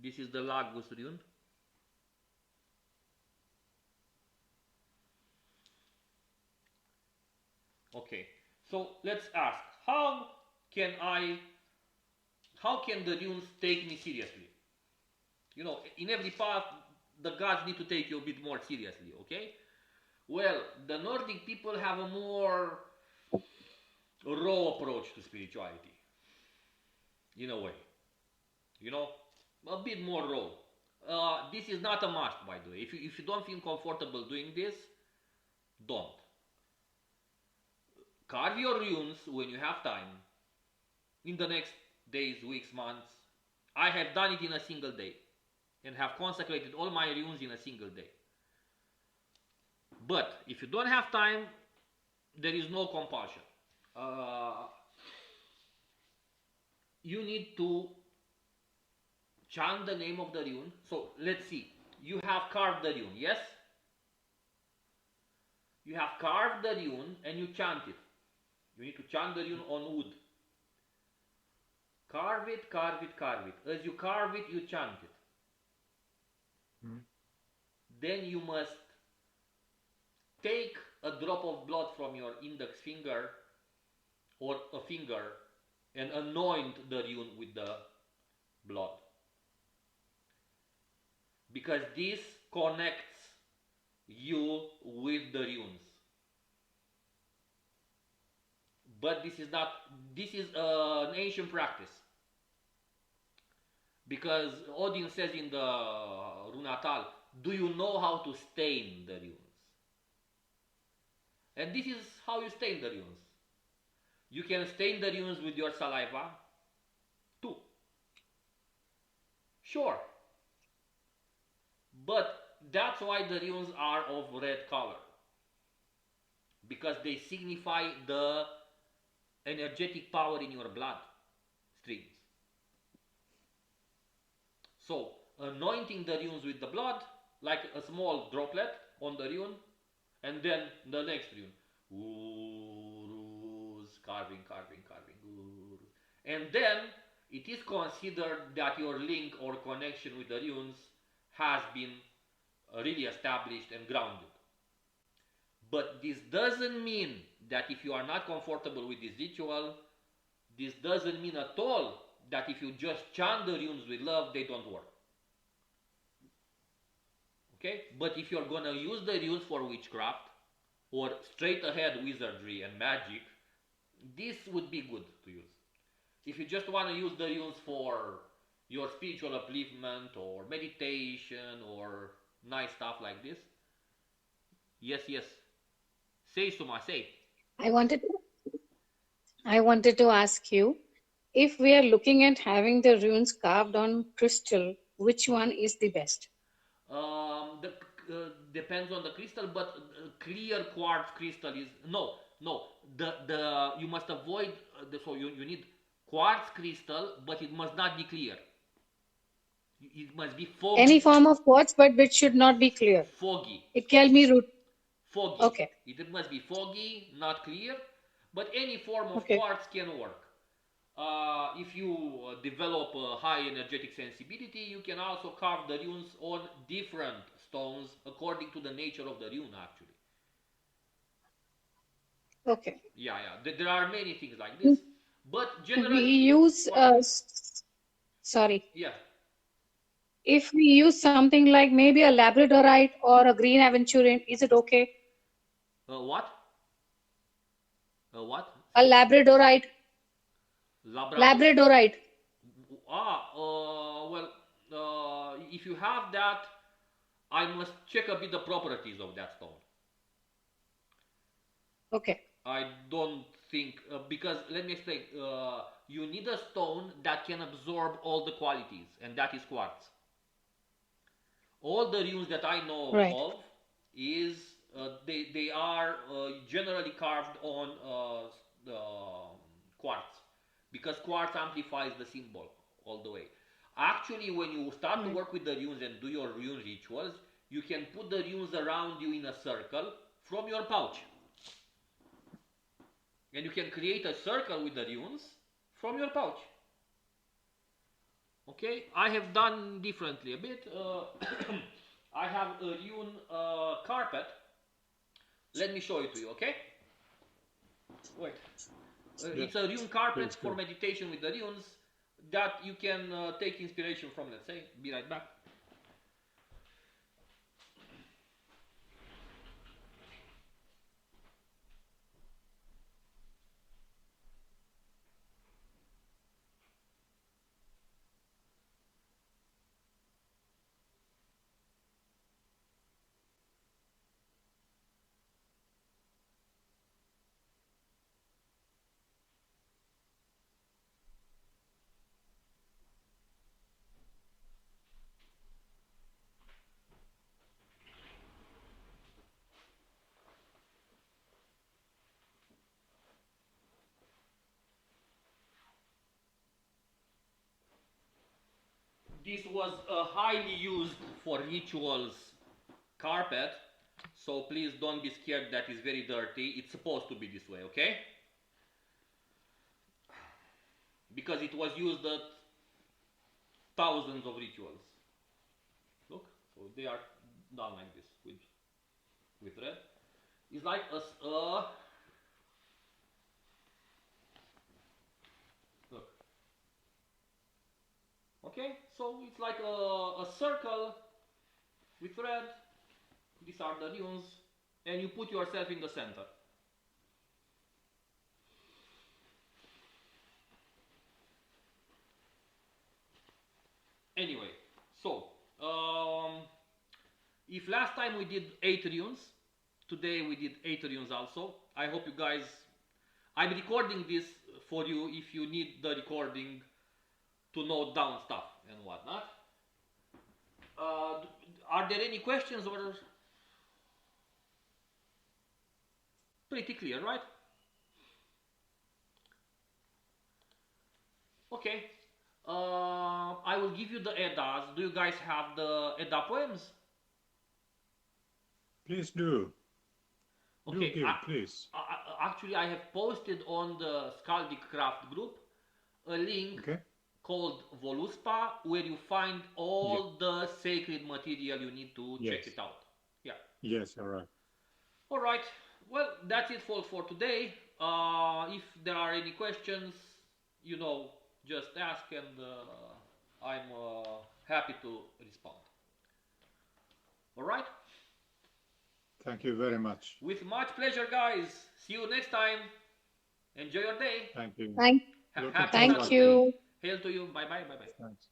This is the Lagus rune. Okay, so let's ask, how can the runes take me seriously? You know, in every path, the gods need to take you a bit more seriously, okay? Well, the Nordic people have a more raw approach to spirituality, in a way. You know, a bit more raw. This is not a must, by the way. If you don't feel comfortable doing this, don't. Carve your runes when you have time, in the next days, weeks, months. I have done it in a single day and have consecrated all my runes in a single day. But if you don't have time, there is no compulsion. You need to chant the name of the rune. So let's see. You have carved the rune, yes? You have carved the rune and you chant it. You need to chant the rune on wood. Carve it, carve it, carve it. As you carve it, you chant it. Then you must take a drop of blood from your index finger or a finger and anoint the rune with the blood. Because this connects you with the runes. But this is an ancient practice. Because Odin says in the Runatal, do you know how to stain the runes? And this is how you stain the runes. You can stain the runes with your saliva too. Sure. But that's why the runes are of red color. Because they signify the energetic power in your blood streams. So, anointing the runes with the blood, like a small droplet on the rune, and then the next rune. Uruz, carving, carving, carving. Uruz. And then it is considered that your link or connection with the runes has been really established and grounded. But this doesn't mean that if you are not comfortable with this ritual, this doesn't mean at all that if you just chant the runes with love, they don't work. Okay? But if you're gonna use the runes for witchcraft or straight ahead wizardry and magic, this would be good to use. If you just want to use the runes for your spiritual upliftment or meditation or nice stuff like this, yes. Say, Suma, say. I wanted to ask you, if we are looking at having the runes carved on crystal, which one is the best? Depends on the crystal, but clear quartz crystal is no. You must avoid so you need quartz crystal, but it must not be clear. It must be foggy. Any form of quartz, but which should not be clear. Foggy. It can be root. foggy. Okay. It must be foggy, not clear, but any form of Okay. quartz can work. If you develop a high energetic sensibility, you can also carve the runes on different stones according to the nature of the rune, actually. Okay. Yeah. There are many things like this, but We generally, use, sorry. yeah. If we use something like maybe a Labradorite or a green aventurine, is it okay? What? What? A Labradorite. Labradorite. Well, if you have that, I must check a bit the properties of that stone. Okay. I don't think, because let me explain, you need a stone that can absorb all the qualities, and that is quartz. All the runes that I know Right. of is they are generally carved on quartz, because quartz amplifies the symbol all the way. Actually, when you start to work with the runes and do your rune rituals, you can put the runes around you in a circle from your pouch. And you can create a circle with the runes from your pouch. Okay, I have done differently a bit. I have a rune carpet. Let me show it to you, okay? Wait. It's a rune carpet for meditation with the runes that you can take inspiration from, let's say. Be right back. This was a highly used for rituals carpet, so please don't be scared that it's very dirty. It's supposed to be this way, okay? Because it was used at thousands of rituals. Look, so they are done like this with red. It's like a look. Okay, so it's like a circle with red. These are the runes, and you put yourself in the center. Anyway, so if last time we did 8 runes, today we did 8 runes also. I hope you guys, I'm recording this for you if you need the recording to note down stuff and whatnot. Are there any questions, or pretty clear, right? Okay. I will give you the Eddas. Do you guys have the Edda poems? Please do. Okay. Do give, please. Actually, I have posted on the Skaldic Craft group a link called Voluspa, where you find all the sacred material you need to check it out. Yeah. Yes, all right. All right. Well, that's it for today. If there are any questions, you know, just ask, and I'm happy to respond. All right? Thank you very much. With much pleasure, guys. See you next time. Enjoy your day. Thank you. Thank Happy you. Hail to you. Bye-bye. Bye-bye. Thanks.